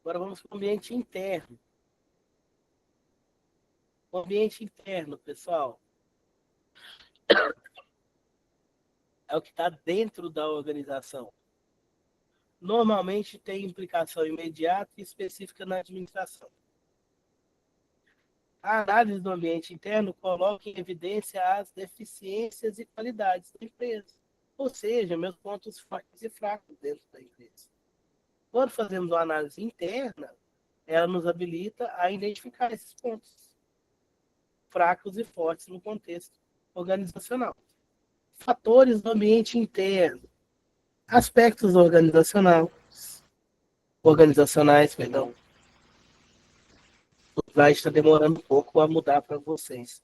Agora vamos para o ambiente interno. O ambiente interno, pessoal, é o que está dentro da organização. Normalmente tem implicação imediata e específica na administração. A análise do ambiente interno coloca em evidência as deficiências e qualidades da empresa, ou seja, meus pontos fortes e fracos dentro da empresa. Quando fazemos uma análise interna, ela nos habilita a identificar esses pontos fracos e fortes no contexto organizacional. Fatores do ambiente interno, aspectos organizacionais, perdão. O slide está demorando um pouco a mudar para vocês.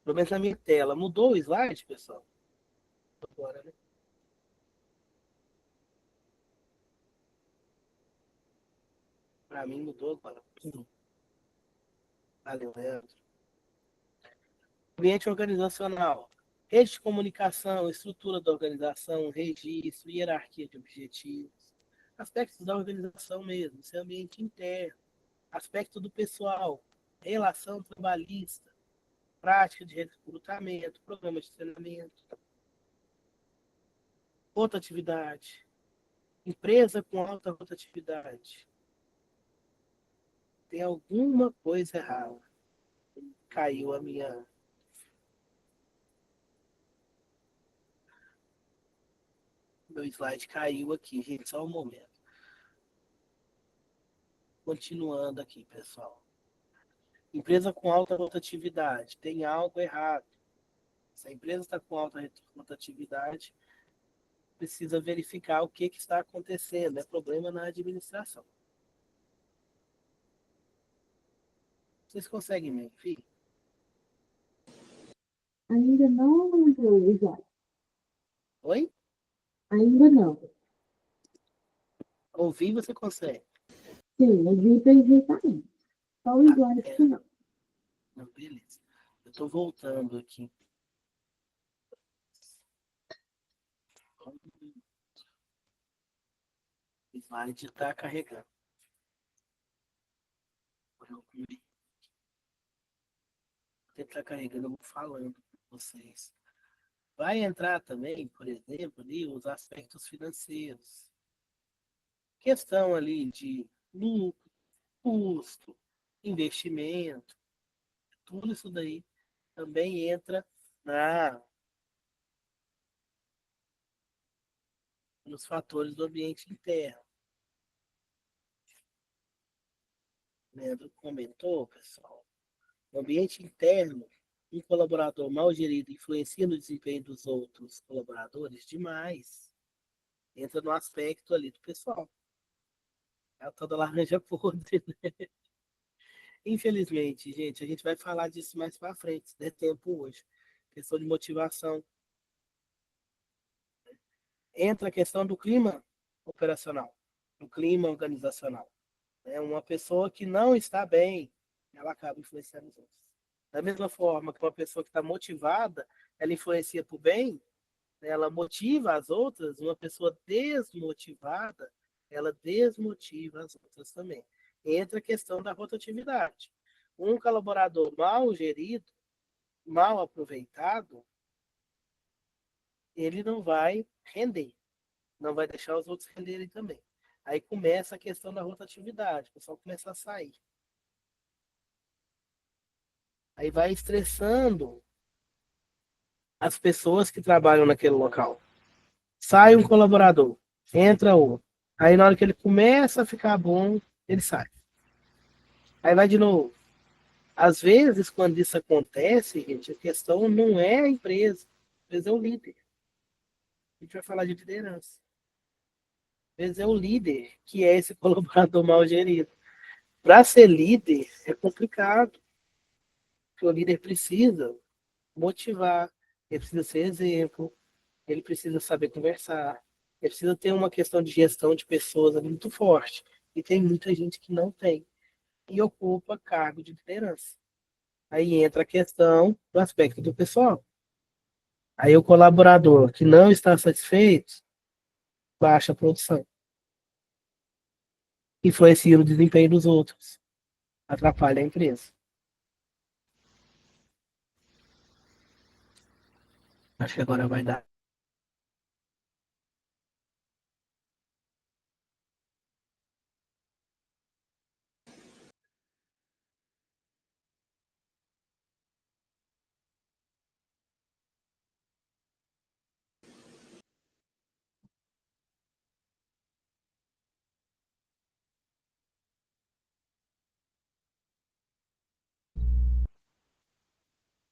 Pelo menos na minha tela. Mudou o slide, pessoal? Agora, né? Para mim mudou agora. Valeu, Leandro. Ambiente organizacional. Rede de comunicação, estrutura da organização, registro, hierarquia de objetivos. Aspectos da organização mesmo, seu ambiente interno. Aspecto do pessoal, relação trabalhista, prática de recrutamento, programa de treinamento. Rotatividade. Empresa com alta rotatividade. Tem alguma coisa errada. Caiu a minha. Meu slide caiu aqui, gente. Só um momento. Continuando aqui, pessoal. Empresa com alta rotatividade. Tem algo errado. Se a empresa está com alta rotatividade, precisa verificar o que está acontecendo. É problema na administração. Vocês conseguem me ouvir? Ainda não entrou, Isaac. Oi? Ainda não. Ouvir você consegue? Sim, ouvi perfeitamente. Só o Isaac que não. Não, beleza. Eu estou voltando aqui. O slide está carregando. Ele está carregando, eu vou falando com vocês. Vai entrar também, por exemplo, ali os aspectos financeiros. Questão ali de lucro, custo, investimento, tudo isso daí também entra nos fatores do ambiente interno. O Leandro comentou, pessoal, no ambiente interno, um colaborador mal gerido influencia no desempenho dos outros colaboradores demais. Entra no aspecto ali do pessoal. É a toda laranja podre, né? Infelizmente, gente, a gente vai falar disso mais para frente, se der tempo hoje. Questão de motivação. Entra a questão do clima operacional, do clima organizacional. É uma pessoa que não está bem, ela acaba influenciando os outros. Da mesma forma que uma pessoa que está motivada, ela influencia para o bem, ela motiva as outras, uma pessoa desmotivada, ela desmotiva as outras também. Entra a questão da rotatividade. Um colaborador mal gerido, mal aproveitado, ele não vai render, não vai deixar os outros renderem também. Aí começa a questão da rotatividade, o pessoal começa a sair. Aí vai estressando as pessoas que trabalham naquele local. Sai um colaborador, entra outro. Aí na hora que ele começa a ficar bom, ele sai. Aí vai de novo. Às vezes, quando isso acontece, gente, a questão não é a empresa é o líder. A gente vai falar de liderança. Às vezes é o líder que é esse colaborador mal gerido. Para ser líder é complicado. Porque o líder precisa motivar, ele precisa ser exemplo, ele precisa saber conversar, ele precisa ter uma questão de gestão de pessoas ali muito forte. E tem muita gente que não tem. E ocupa cargo de liderança. Aí entra a questão do aspecto do pessoal. Aí o colaborador que não está satisfeito, baixa a produção. influencia o desempenho dos outros, atrapalha a empresa. Acho que agora vai dar.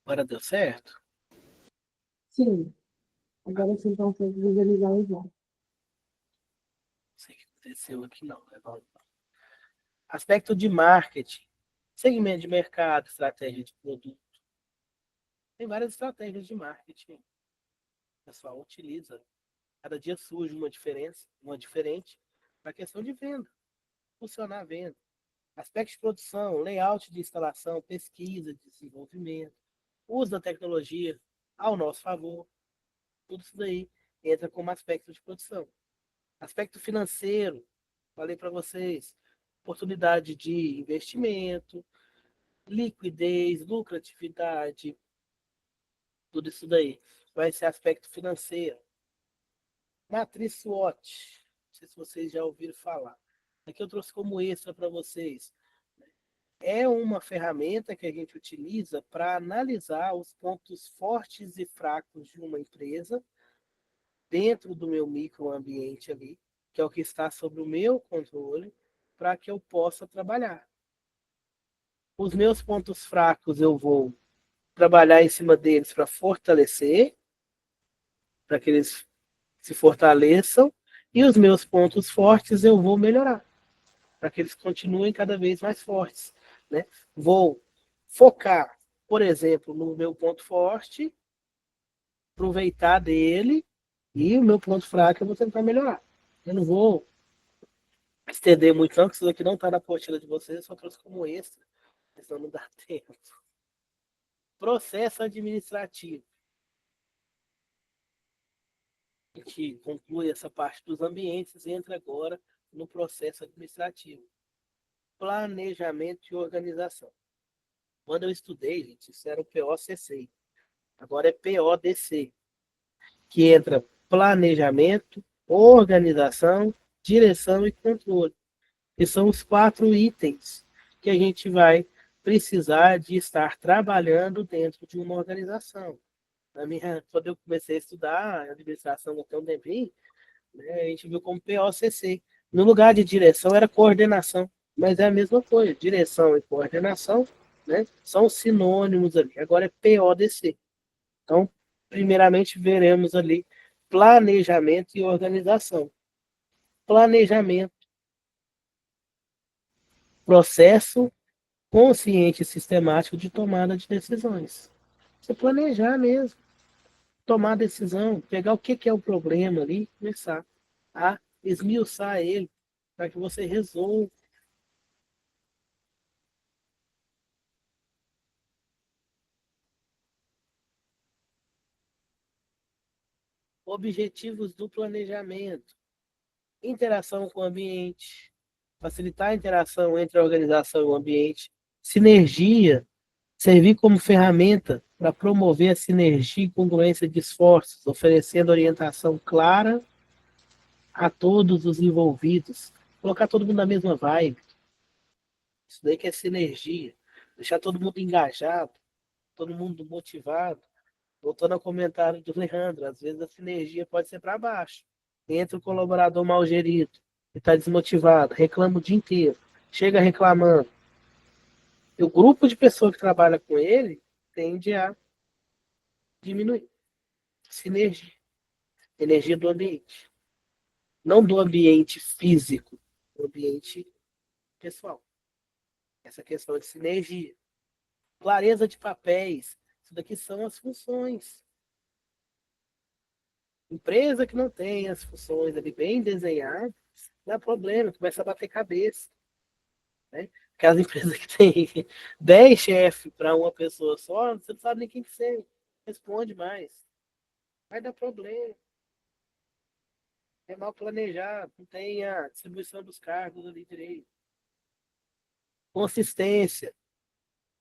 Agora deu certo? Sim, agora sim consegue visualizar os olhos. Não sei o que aconteceu aqui, não. Aspecto de marketing, segmento de mercado, estratégia de produto. Tem várias estratégias de marketing. O pessoal utiliza. Cada dia surge uma diferença, uma diferente, para a questão de venda, funcionar a venda. Aspecto de produção, layout de instalação, pesquisa, desenvolvimento, uso da tecnologia ao nosso favor. Tudo isso daí entra como aspecto de produção. Aspecto financeiro, falei para vocês, oportunidade de investimento, liquidez, lucratividade, tudo isso daí vai ser aspecto financeiro. Matriz SWOT, não sei se vocês já ouviram falar. Aqui eu trouxe como extra para vocês. É uma ferramenta que a gente utiliza para analisar os pontos fortes e fracos de uma empresa dentro do meu microambiente ali, que é o que está sob o meu controle, para que eu possa trabalhar. Os meus pontos fracos eu vou trabalhar em cima deles para fortalecer, para que eles se fortaleçam, e os meus pontos fortes eu vou melhorar, para que eles continuem cada vez mais fortes. Né? Vou focar, por exemplo, no meu ponto forte, aproveitar dele, e o meu ponto fraco eu vou tentar melhorar. Eu não vou estender muito, não, que isso aqui não está na apostila de vocês, eu só trouxe como extra, senão não dá tempo. Processo administrativo, que conclui essa parte dos ambientes, entra agora no processo administrativo. Planejamento e organização. Quando eu estudei, gente, isso era o POCC. Agora é PODC, que entra planejamento, organização, direção e controle. Que são os 4 itens que a gente vai precisar de estar trabalhando dentro de uma organização. Quando eu comecei a estudar administração até um tempinho, né, a gente viu como POCC. No lugar de direção era coordenação, mas é a mesma coisa. Direção e coordenação, né, são sinônimos ali. Agora é PODC. Então, primeiramente veremos ali planejamento e organização. Planejamento, processo consciente e sistemático de tomada de decisões. Você planejar mesmo, tomar decisão, pegar o que é o problema ali e começar a esmiuçar ele para que você resolva. Objetivos do planejamento, interação com o ambiente, facilitar a interação entre a organização e o ambiente, sinergia, servir como ferramenta para promover a sinergia e congruência de esforços, oferecendo orientação clara a todos os envolvidos, colocar todo mundo na mesma vibe. Isso daí que é sinergia, deixar todo mundo engajado, todo mundo motivado. Voltando ao comentário do Leandro, às vezes a sinergia pode ser para baixo. Entra o colaborador mal gerido, que está desmotivado, reclama o dia inteiro, chega reclamando. E o grupo de pessoas que trabalha com ele tende a diminuir. Sinergia, energia do ambiente. Não do ambiente físico, do ambiente pessoal. Essa questão de sinergia. Clareza de papéis. Isso daqui são as funções. Empresa que não tem as funções ali bem desenhadas, não é problema, começa a bater cabeça. Né? Aquelas empresas que tem 10 chefes para uma pessoa só, você não sabe nem quem que você responde mais. Vai dar problema. É mal planejado, não tem a distribuição dos cargos ali direito. Consistência,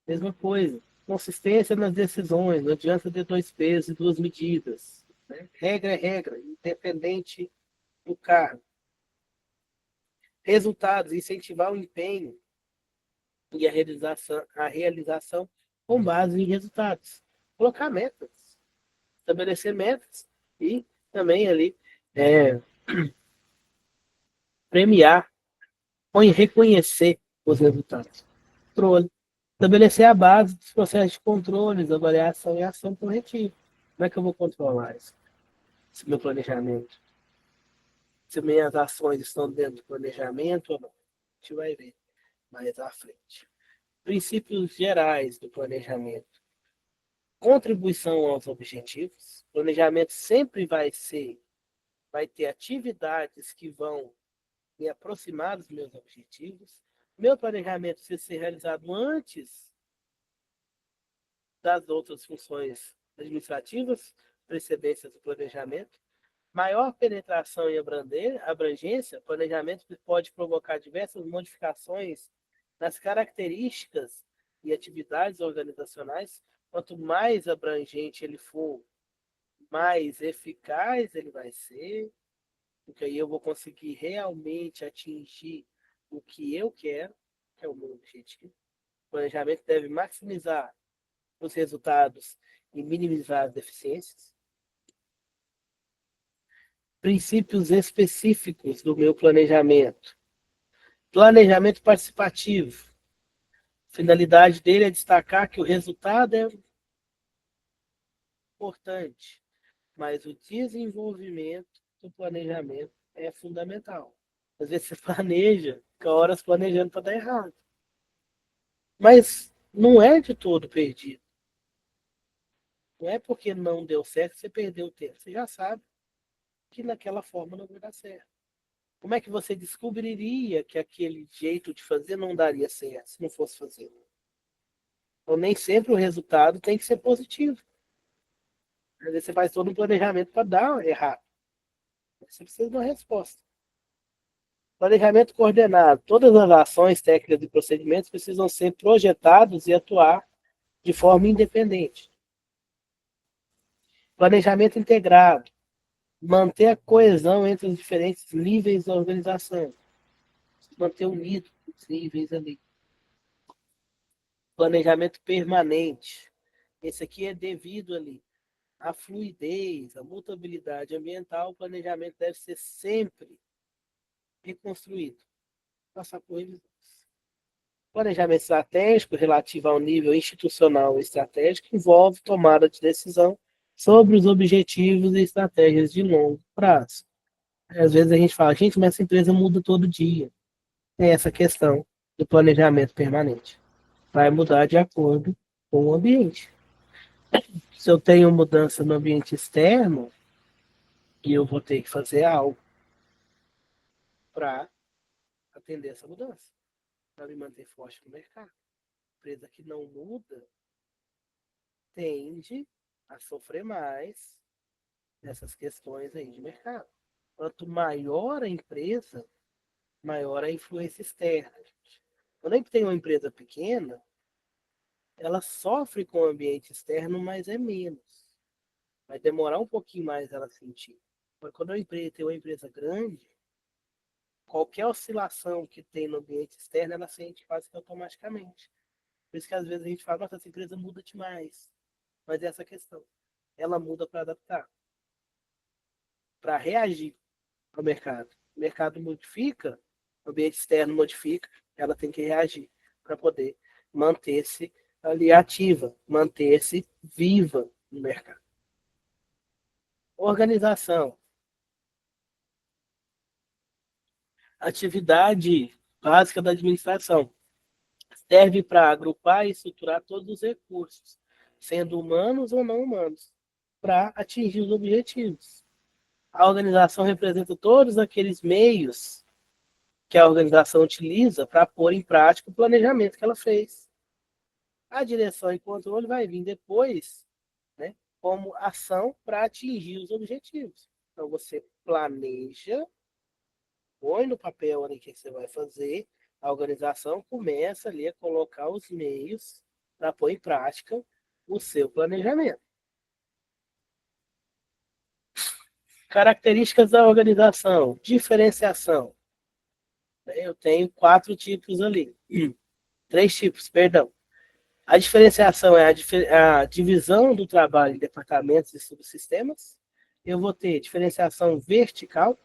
mesma coisa. Consistência nas decisões, não adianta ter dois pesos e duas medidas. Né? Regra é regra, independente do cargo. Resultados, incentivar o empenho e a realização com base em resultados. Colocar metas, estabelecer metas e também ali é, premiar ou reconhecer os resultados. Controle. Estabelecer a base dos processos de controles, avaliação e ação corretiva. Como é que eu vou controlar isso? Esse meu planejamento. Se minhas ações estão dentro do planejamento ou não. A gente vai ver mais à frente. Princípios gerais do planejamento. Contribuição aos objetivos. Planejamento sempre vai ter atividades que vão me aproximar dos meus objetivos. Meu planejamento precisa ser realizado antes das outras funções administrativas, precedências do planejamento. Maior penetração e abrangência, planejamento pode provocar diversas modificações nas características e atividades organizacionais. Quanto mais abrangente ele for, mais eficaz ele vai ser, porque aí eu vou conseguir realmente atingir o que eu quero, que é o meu objetivo. O planejamento deve maximizar os resultados e minimizar as deficiências. Princípios específicos do meu planejamento. Planejamento participativo. A finalidade dele é destacar que o resultado é importante, mas o desenvolvimento do planejamento é fundamental. Às vezes você planeja, fica horas planejando para dar errado. Mas não é de todo perdido. Não é porque não deu certo que você perdeu o tempo. Você já sabe que naquela forma não vai dar certo. Como é que você descobriria que aquele jeito de fazer não daria certo se não fosse fazer? Então, nem sempre o resultado tem que ser positivo. Às vezes você faz todo um planejamento para dar errado. Você precisa de uma resposta. Planejamento coordenado. Todas as ações, técnicas e procedimentos precisam ser projetados e atuar de forma independente. Planejamento integrado. Manter a coesão entre os diferentes níveis da organização. Manter unido os níveis ali. Planejamento permanente. Esse aqui é devido ali à fluidez, à mutabilidade ambiental. O planejamento deve ser sempre reconstruído. Passar por revisões. Planejamento estratégico relativo ao nível institucional e estratégico envolve tomada de decisão sobre os objetivos e estratégias de longo prazo. Às vezes a gente fala, gente, mas essa empresa muda todo dia. É essa questão do planejamento permanente. Vai mudar de acordo com o ambiente. Se eu tenho mudança no ambiente externo, eu vou ter que fazer algo para atender essa mudança, para me manter forte no mercado. A empresa que não muda tende a sofrer mais nessas questões aí de mercado. Quanto maior a empresa, maior a influência externa. Quando a gente tem uma empresa pequena, ela sofre com o ambiente externo, mas é menos. Vai demorar um pouquinho mais ela sentir. Mas quando a empresa tem uma empresa grande, qualquer oscilação que tem no ambiente externo, ela sente quase que automaticamente. Por isso que às vezes a gente fala, nossa, essa empresa muda demais. Mas é essa questão. Ela muda para adaptar, para reagir ao mercado. O mercado modifica, o ambiente externo modifica, ela tem que reagir para poder manter-se ali ativa, manter-se viva no mercado. Organização. Atividade básica da administração. Serve para agrupar e estruturar todos os recursos, sendo humanos ou não humanos, para atingir os objetivos. A organização representa todos aqueles meios que a organização utiliza para pôr em prática o planejamento que ela fez. A direção e controle vai vir depois, né, como ação para atingir os objetivos. Então, você planeja, põe no papel ali o que você vai fazer, a organização começa ali a colocar os meios para pôr em prática o seu planejamento. Características da organização, diferenciação. Eu tenho 4 tipos ali. 3 tipos, perdão. A diferenciação é a divisão do trabalho em departamentos e subsistemas. Eu vou ter diferenciação vertical,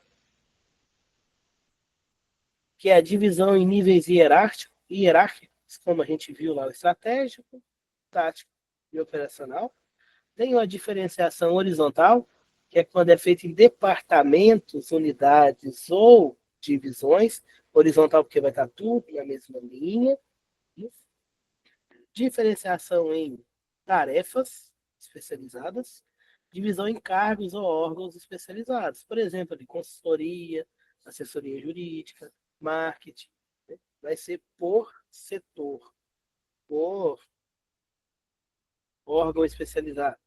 que é a divisão em níveis hierárquicos, como a gente viu lá, o estratégico, tático e operacional. Tem uma diferenciação horizontal, que é quando é feito em departamentos, unidades ou divisões. Horizontal porque vai estar tudo na mesma linha. Diferenciação em tarefas especializadas. Divisão em cargos ou órgãos especializados. Por exemplo, de consultoria, assessoria jurídica, marketing. Vai ser por setor, por órgão especializado,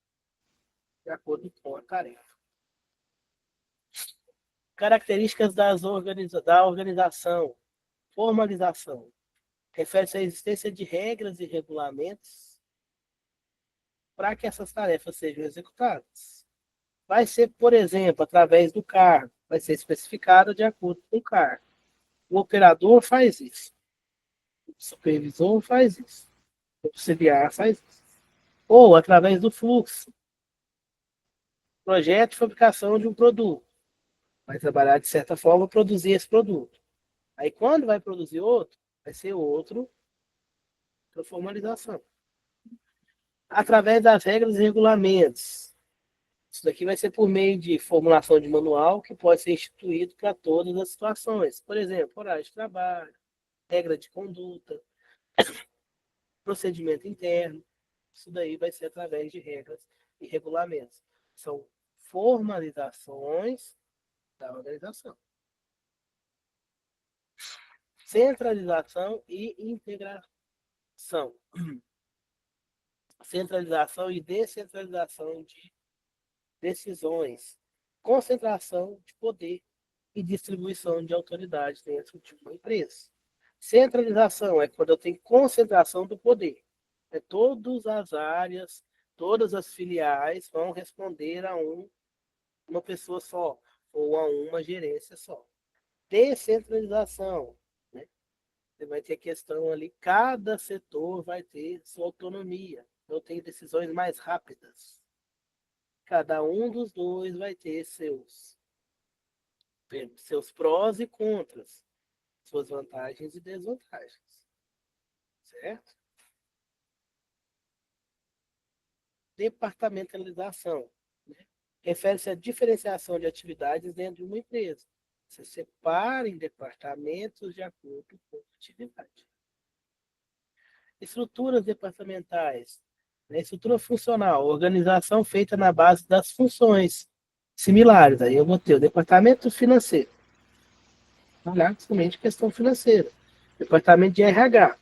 de acordo com a tarefa. Características da organização. Formalização. Refere-se à existência de regras e regulamentos para que essas tarefas sejam executadas. Vai ser, por exemplo, através do cargo. Vai ser especificada de acordo com o cargo. O operador faz isso. O supervisor faz isso. O auxiliar faz isso. Ou através do fluxo. Projeto de fabricação de um produto. Vai trabalhar de certa forma, produzir esse produto. Aí quando vai produzir outro, vai ser outra formalização. Através das regras e regulamentos. Isso daqui vai ser por meio de formulação de manual que pode ser instituído para todas as situações. Por exemplo, horário de trabalho, regra de conduta, procedimento interno. Isso daí vai ser através de regras e regulamentos. São formalizações da organização. Centralização e integração. Centralização e descentralização de decisões. Concentração de poder e distribuição de autoridade dentro de uma empresa. Centralização é quando eu tenho concentração do poder. É todas as áreas, todas as filiais vão responder a uma pessoa só ou a uma gerência só. Descentralização, né? Você vai ter questão ali, cada setor vai ter sua autonomia. Eu tenho decisões mais rápidas. Cada um dos dois vai ter seus prós e contras, suas vantagens e desvantagens. Certo? Departamentalização, né? Refere-se à diferenciação de atividades dentro de uma empresa. Você separa em departamentos de acordo com a atividade. Estruturas departamentais. Né? Estrutura funcional, organização feita na base das funções similares. Aí eu vou ter o departamento financeiro. Olhar somente questão financeira. Departamento de RH,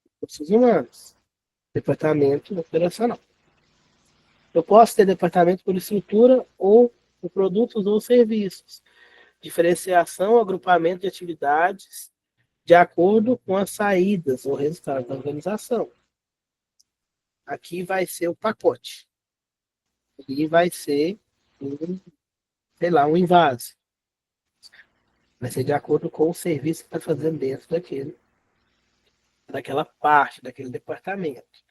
recursos humanos. Departamento operacional. Eu posso ter departamento por estrutura ou por produtos ou serviços. Diferenciação, agrupamento de atividades de acordo com as saídas ou resultados da organização. Aqui vai ser o pacote. Aqui vai ser, um invase. Vai ser de acordo com o serviço que está fazendo dentro daquela parte, daquele departamento.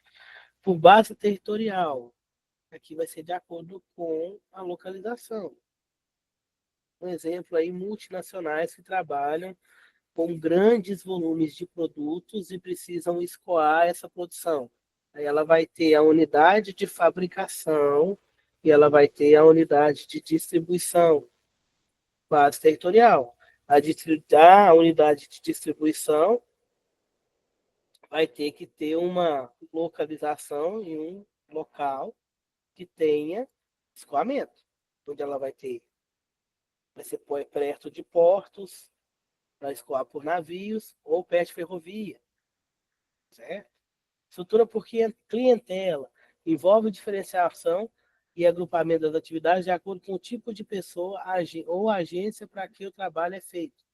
Por base territorial, aqui vai ser de acordo com a localização. Um exemplo aí, multinacionais que trabalham com grandes volumes de produtos e precisam escoar essa produção. Aí ela vai ter a unidade de fabricação e ela vai ter a unidade de distribuição, base territorial. A unidade de distribuição vai ter que ter uma localização em um local que tenha escoamento, onde ela vai ser perto de portos, para escoar por navios ou perto de ferrovia. Certo? Estrutura por clientela envolve diferenciação e agrupamento das atividades de acordo com o tipo de pessoa ou agência para que o trabalho é feito.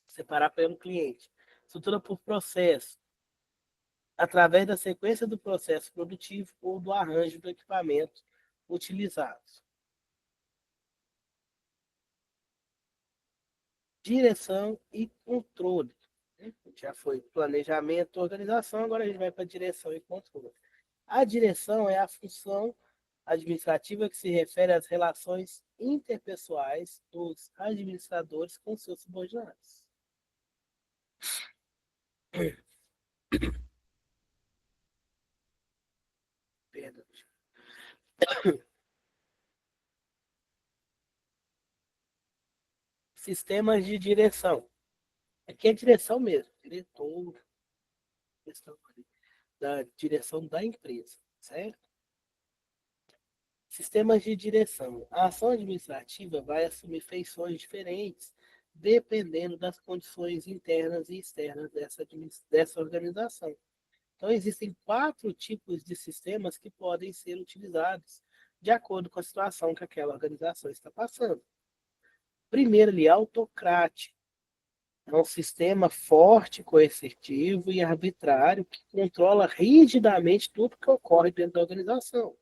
Separar pelo cliente. Estrutura por processo, através da sequência do processo produtivo ou do arranjo do equipamento utilizado. Direção e controle. Já foi planejamento, organização, agora a gente vai para direção e controle. A direção é a função administrativa que se refere às relações interpessoais dos administradores com seus subordinados. Perdão. Sistemas de direção. Aqui é direção mesmo, diretor, questão da direção da empresa, certo? Sistemas de direção. A ação administrativa vai assumir feições diferentes dependendo das condições internas e externas dessa organização. Então, existem 4 tipos de sistemas que podem ser utilizados de acordo com a situação que aquela organização está passando. Primeiro, ali, autocrático. É um sistema forte, coercitivo e arbitrário que controla rigidamente tudo que ocorre dentro da organização.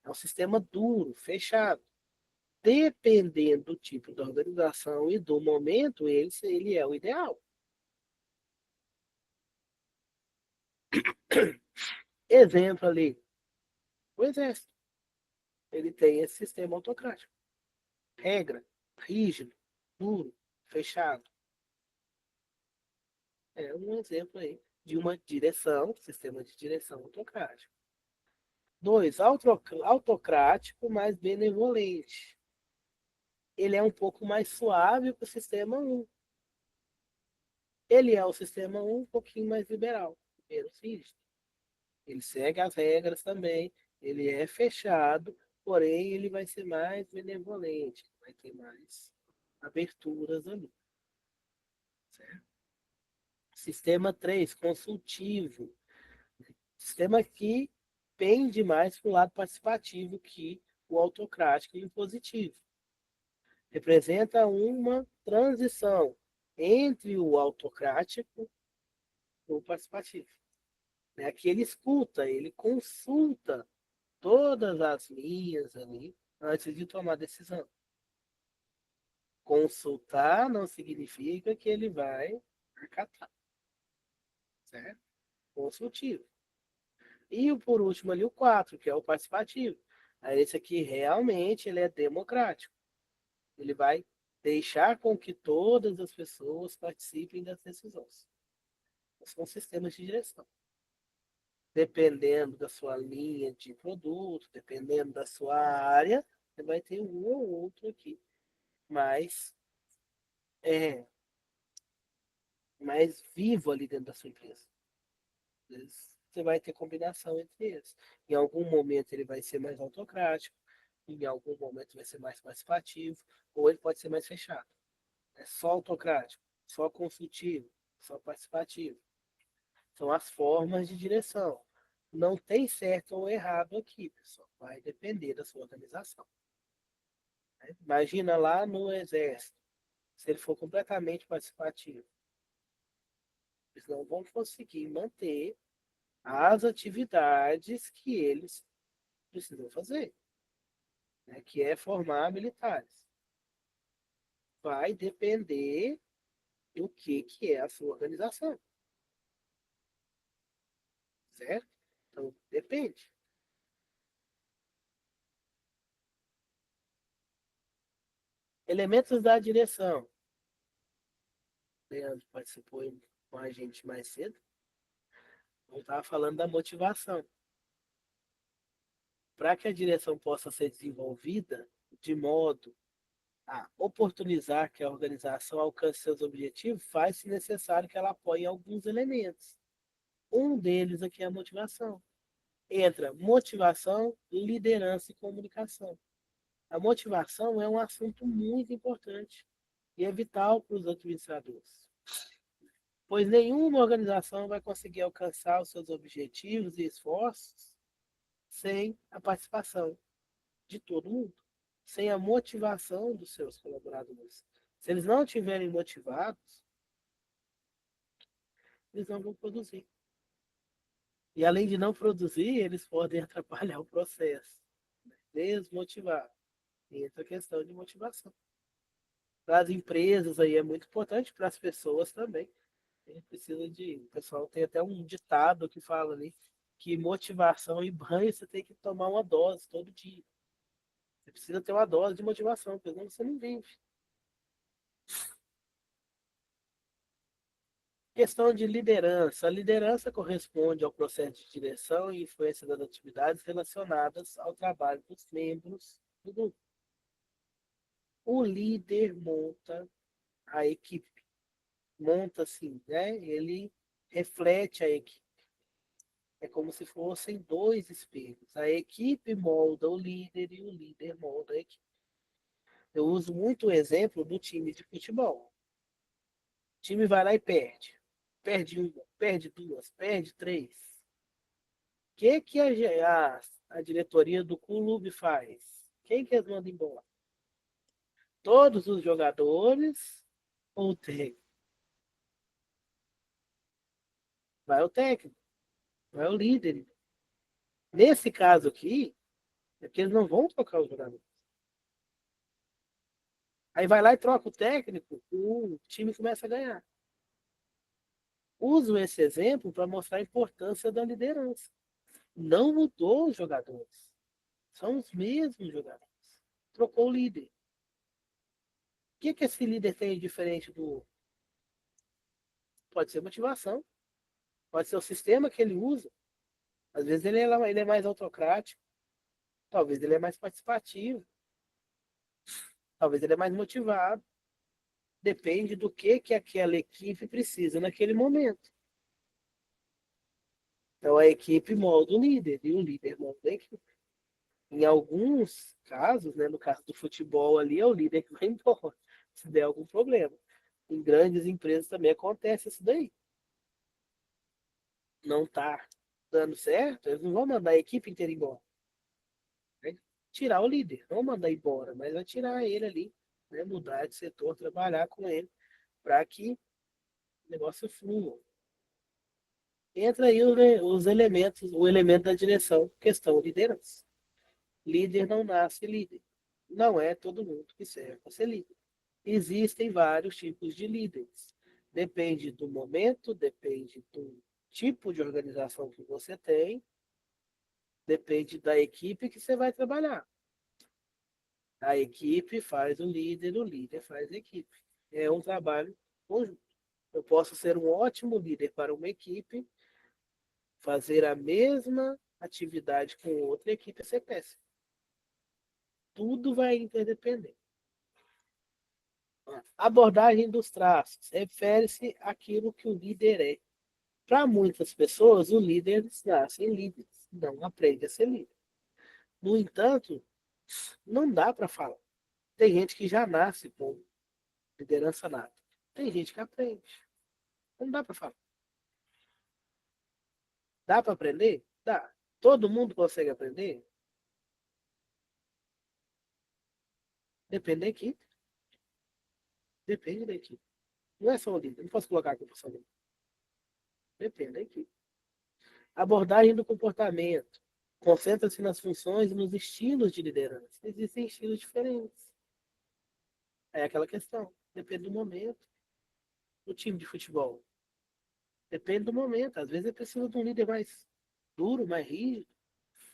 É um sistema duro, fechado. Dependendo do tipo da organização e do momento, ele é o ideal. Exemplo ali, o exército. Ele tem esse sistema autocrático. Regra, rígido, duro, fechado. É um exemplo aí de uma direção, sistema de direção autocrático. 2, autocrático, mas benevolente. Ele é um pouco mais suave que o sistema 1. Ele é o sistema 1 um pouquinho mais liberal, menos rígido. Ele segue as regras também, ele é fechado, porém ele vai ser mais benevolente, vai ter mais aberturas ali. Certo? Sistema 3, consultivo. Sistema que pende mais para o lado participativo que o autocrático e o positivo. Representa uma transição entre o autocrático e o participativo. Aqui ele escuta, ele consulta todas as linhas ali antes de tomar decisão. Consultar não significa que ele vai acatar, certo? Consultivo. E por último ali o 4, que é o participativo. Aí esse aqui realmente ele é democrático. Ele vai deixar com que todas as pessoas participem das decisões. São sistemas de direção. Dependendo da sua linha de produto, dependendo da sua área, você vai ter um ou outro aqui. Mas é mais vivo ali dentro da sua empresa. Você vai ter combinação entre eles. Em algum momento ele vai ser mais autocrático, em algum momento vai ser mais participativo, ou ele pode ser mais fechado. É só autocrático, só consultivo, só participativo. São as formas de direção. Não tem certo ou errado aqui, pessoal. Vai depender da sua organização. Imagina lá no exército, se ele for completamente participativo, eles não vão conseguir manter as atividades que eles precisam fazer, né, que é formar militares. Vai depender do que é a sua organização, certo? Então, depende. Elementos da direção. Leandro participou com a gente mais cedo. Eu estava falando da motivação. Para que a direção possa ser desenvolvida de modo a oportunizar que a organização alcance seus objetivos, faz-se necessário que ela apoie alguns elementos. Um deles aqui é a motivação. Entra motivação, liderança e comunicação. A motivação é um assunto muito importante e é vital para os administradores, pois nenhuma organização vai conseguir alcançar os seus objetivos e esforços sem a participação de todo mundo, sem a motivação dos seus colaboradores. Se eles não estiverem motivados, eles não vão produzir. E além de não produzir, eles podem atrapalhar o processo, desmotivar. E entra a questão de motivação. Para as empresas aí é muito importante, para as pessoas também. A gente precisa de. O pessoal tem até um ditado que fala ali que motivação e banho você tem que tomar uma dose todo dia. Você precisa ter uma dose de motivação, porque senão você não vive. Questão de liderança. A liderança corresponde ao processo de direção e influência das atividades relacionadas ao trabalho dos membros do grupo. O líder monta a equipe. Monta assim, né? Ele reflete a equipe. É como se fossem dois espelhos. A equipe molda o líder e o líder molda a equipe. Eu uso muito o exemplo do time de futebol. O time vai lá e perde. Perde uma, perde duas, perde três. O que a diretoria do clube faz? Quem que eles mandam embora? Todos os jogadores ou o técnico? Vai o técnico, vai o líder. Nesse caso aqui, é que eles não vão trocar os jogadores. Aí vai lá e troca o técnico, o time começa a ganhar. Uso esse exemplo para mostrar a importância da liderança. Não mudou os jogadores. São os mesmos jogadores. Trocou o líder. O que esse líder tem de diferente do outro? Pode ser motivação. Pode ser o sistema que ele usa. Às vezes ele é mais autocrático. Talvez ele é mais participativo. Talvez ele é mais motivado. Depende do que aquela equipe precisa naquele momento. Então a equipe molda o líder e o líder molda a equipe. Em alguns casos, né, no caso do futebol ali, é o líder que vai embora, se der algum problema. Em grandes empresas também acontece isso daí. Não está dando certo, eles não vão mandar a equipe inteira embora. Vai tirar o líder, não mandar embora, mas vai tirar ele ali, né, mudar de setor, trabalhar com ele, para que o negócio flua. Entra aí os elementos, o elemento da direção, questão de liderança. Líder não nasce líder. Não é todo mundo que serve para ser líder. Existem vários tipos de líderes. Depende do momento, depende do tipo de organização que você tem, depende da equipe que você vai trabalhar. A equipe faz o líder faz a equipe. É um trabalho conjunto. Eu posso ser um ótimo líder para uma equipe, fazer a mesma atividade com outra equipe e ser péssimo. Tudo vai interdepender. Abordagem dos traços refere-se àquilo que o líder é. Para muitas pessoas, o líder nasce líderes, não aprende a ser líder. No entanto, não dá para falar. Tem gente que já nasce com liderança nata. Tem gente que aprende. Não dá para falar. Dá para aprender? Dá. Todo mundo consegue aprender? Depende da equipe. Depende da equipe. Não é só o líder. Não posso colocar a culpa só no líder. Depende da equipe. Abordagem do comportamento. Concentra-se nas funções e nos estilos de liderança. Existem estilos diferentes. É aquela questão. Depende do momento. O time de futebol. Depende do momento. Às vezes é preciso de um líder mais duro, mais rígido.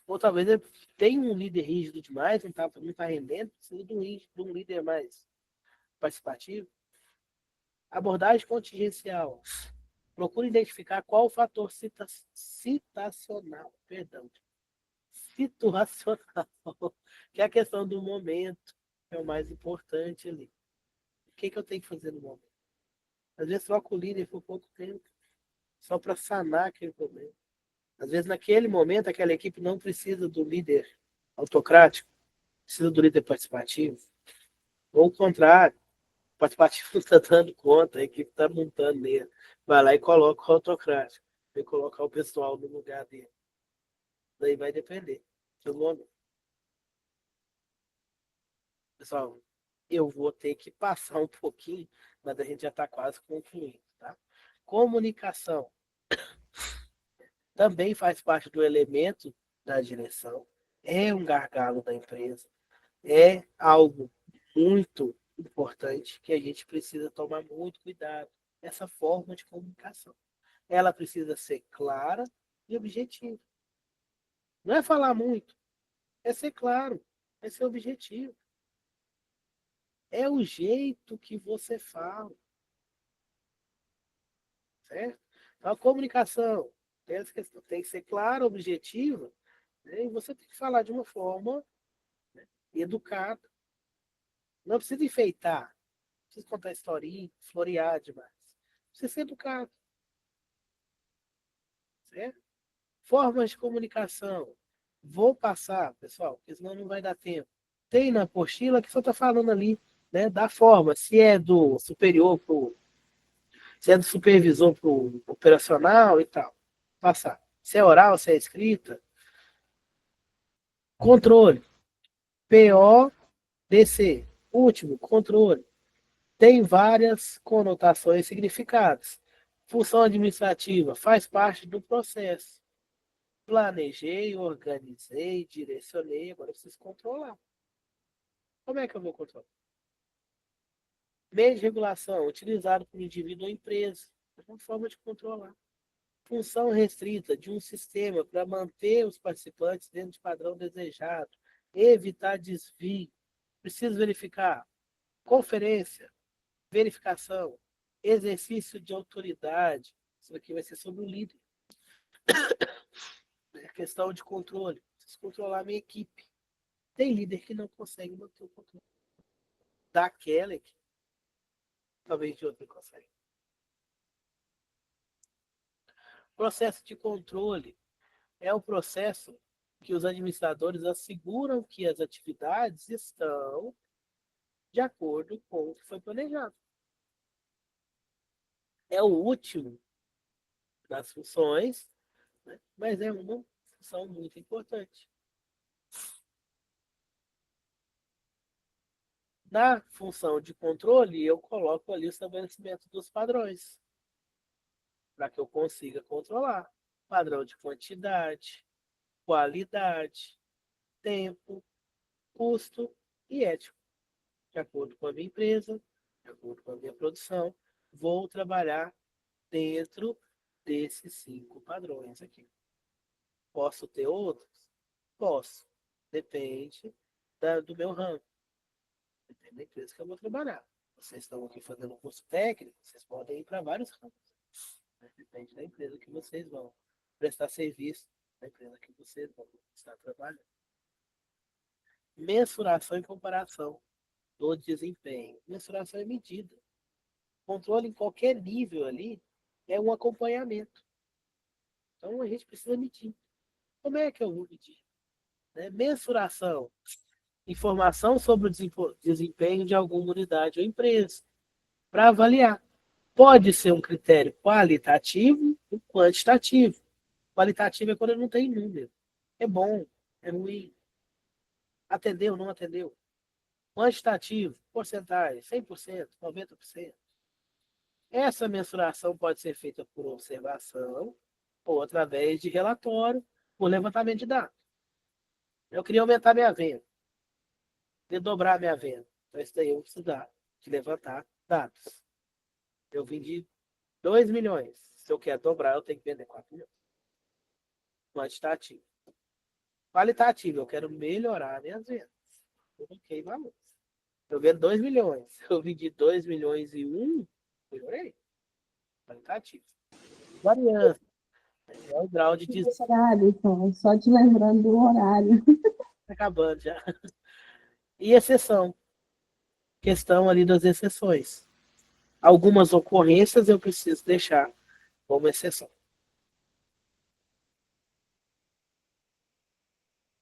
Ou talvez ele tenha um líder rígido demais, não tá rendendo, precisa de um líder mais participativo. Abordagem contingencial. Procure identificar qual o fator citacional, perdão, situacional, que é a questão do momento, é o mais importante ali. O que eu tenho que fazer no momento? Às vezes troco o líder por pouco tempo, só para sanar aquele problema. Às vezes, naquele momento, aquela equipe não precisa do líder autocrático, precisa do líder participativo. Ou o contrário, o participativo não está dando conta, a equipe está montando nele. Vai lá e coloca o autocrático, vai colocar o pessoal no lugar dele. Daí vai depender do momento. Pessoal, eu vou ter que passar um pouquinho, mas a gente já está quase concluindo, tá? Comunicação também faz parte do elemento da direção, é um gargalo da empresa, é algo muito importante que a gente precisa tomar muito cuidado. Essa forma de comunicação. Ela precisa ser clara e objetiva. Não é falar muito, é ser claro, é ser objetivo. É o jeito que você fala, certo? Então, a comunicação tem que ser clara, objetiva, né? E você tem que falar de uma forma educada. Não precisa enfeitar, não precisa contar historinha, florear demais. Precisa ser educado, certo? Formas de comunicação. Vou passar, pessoal, porque senão não vai dar tempo. Tem na apostila que só está falando ali, né, da forma, se é do superior pro, se é do supervisor para o operacional e tal. Passar. Se é oral, se é escrita. Controle. PODC. Último, controle. Tem várias conotações e significados. Função administrativa faz parte do processo. Planejei, organizei, direcionei, agora eu preciso controlar. Como é que eu vou controlar? Meio de regulação, utilizado por indivíduo ou empresa. É uma forma de controlar. Função restrita de um sistema para manter os participantes dentro de padrão desejado, evitar desvio. Preciso verificar. Conferência, verificação, exercício de autoridade. Isso aqui vai ser sobre o líder. É questão de controle. Preciso controlar a minha equipe. Tem líder que não consegue manter o controle. Daquela equipe. Talvez de outra consegue. Processo de controle é o processo que os administradores asseguram que as atividades estão de acordo com o que foi planejado. É o último das funções, né? Mas é uma função muito importante. Na função de controle, eu coloco ali o estabelecimento dos padrões, para que eu consiga controlar. Padrão de quantidade, qualidade, tempo, custo e ético. De acordo com a minha empresa, de acordo com a minha produção, vou trabalhar dentro desses 5 padrões aqui. Posso ter outros? Posso. Depende do meu ramo. Depende da empresa que eu vou trabalhar. Vocês estão aqui fazendo um curso técnico, vocês podem ir para vários ramos. Depende da empresa que vocês vão prestar serviço, da empresa que vocês vão estar trabalhando. Mensuração e comparação do desempenho. Mensuração é medida. Controle em qualquer nível ali é um acompanhamento. Então a gente precisa medir. Como é que eu vou medir? Né? Mensuração. Informação sobre o desempenho de alguma unidade ou empresa. Para avaliar. Pode ser um critério qualitativo e quantitativo. Qualitativo é quando não tem número. É bom, é ruim. Atendeu, não atendeu. Quantitativo, porcentagem, 100%, 90%. Essa mensuração pode ser feita por observação ou através de relatório, por levantamento de dados. Eu queria aumentar minha venda, queria dobrar minha venda. Então, isso daí eu vou precisar de levantar dados. Eu vendi 2 milhões. Se eu quero dobrar, eu tenho que vender 4 milhões. Quantitativo. Qualitativo, eu quero melhorar minhas vendas. Coloquei valor. Eu vendo 2 milhões. Eu vendi 2 milhões e 1, melhorei. Qualitativo. Variância. É o grau de des... Horário, então, só te lembrando do horário. Tá acabando já. E exceção. Questão ali das exceções. Algumas ocorrências eu preciso deixar como exceção.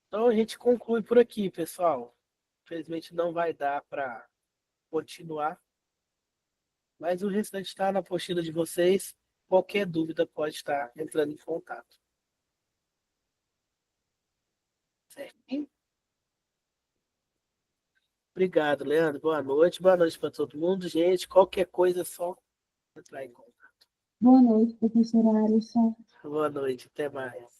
Então a gente conclui por aqui, pessoal. Infelizmente não vai dar para continuar, mas o restante está na apostila de vocês. Qualquer dúvida pode estar entrando em contato. Certo? Obrigado, Leandro. Boa noite. Boa noite para todo mundo. Gente, qualquer coisa é só entrar em contato. Boa noite, professora Alisson. Boa noite. Até mais.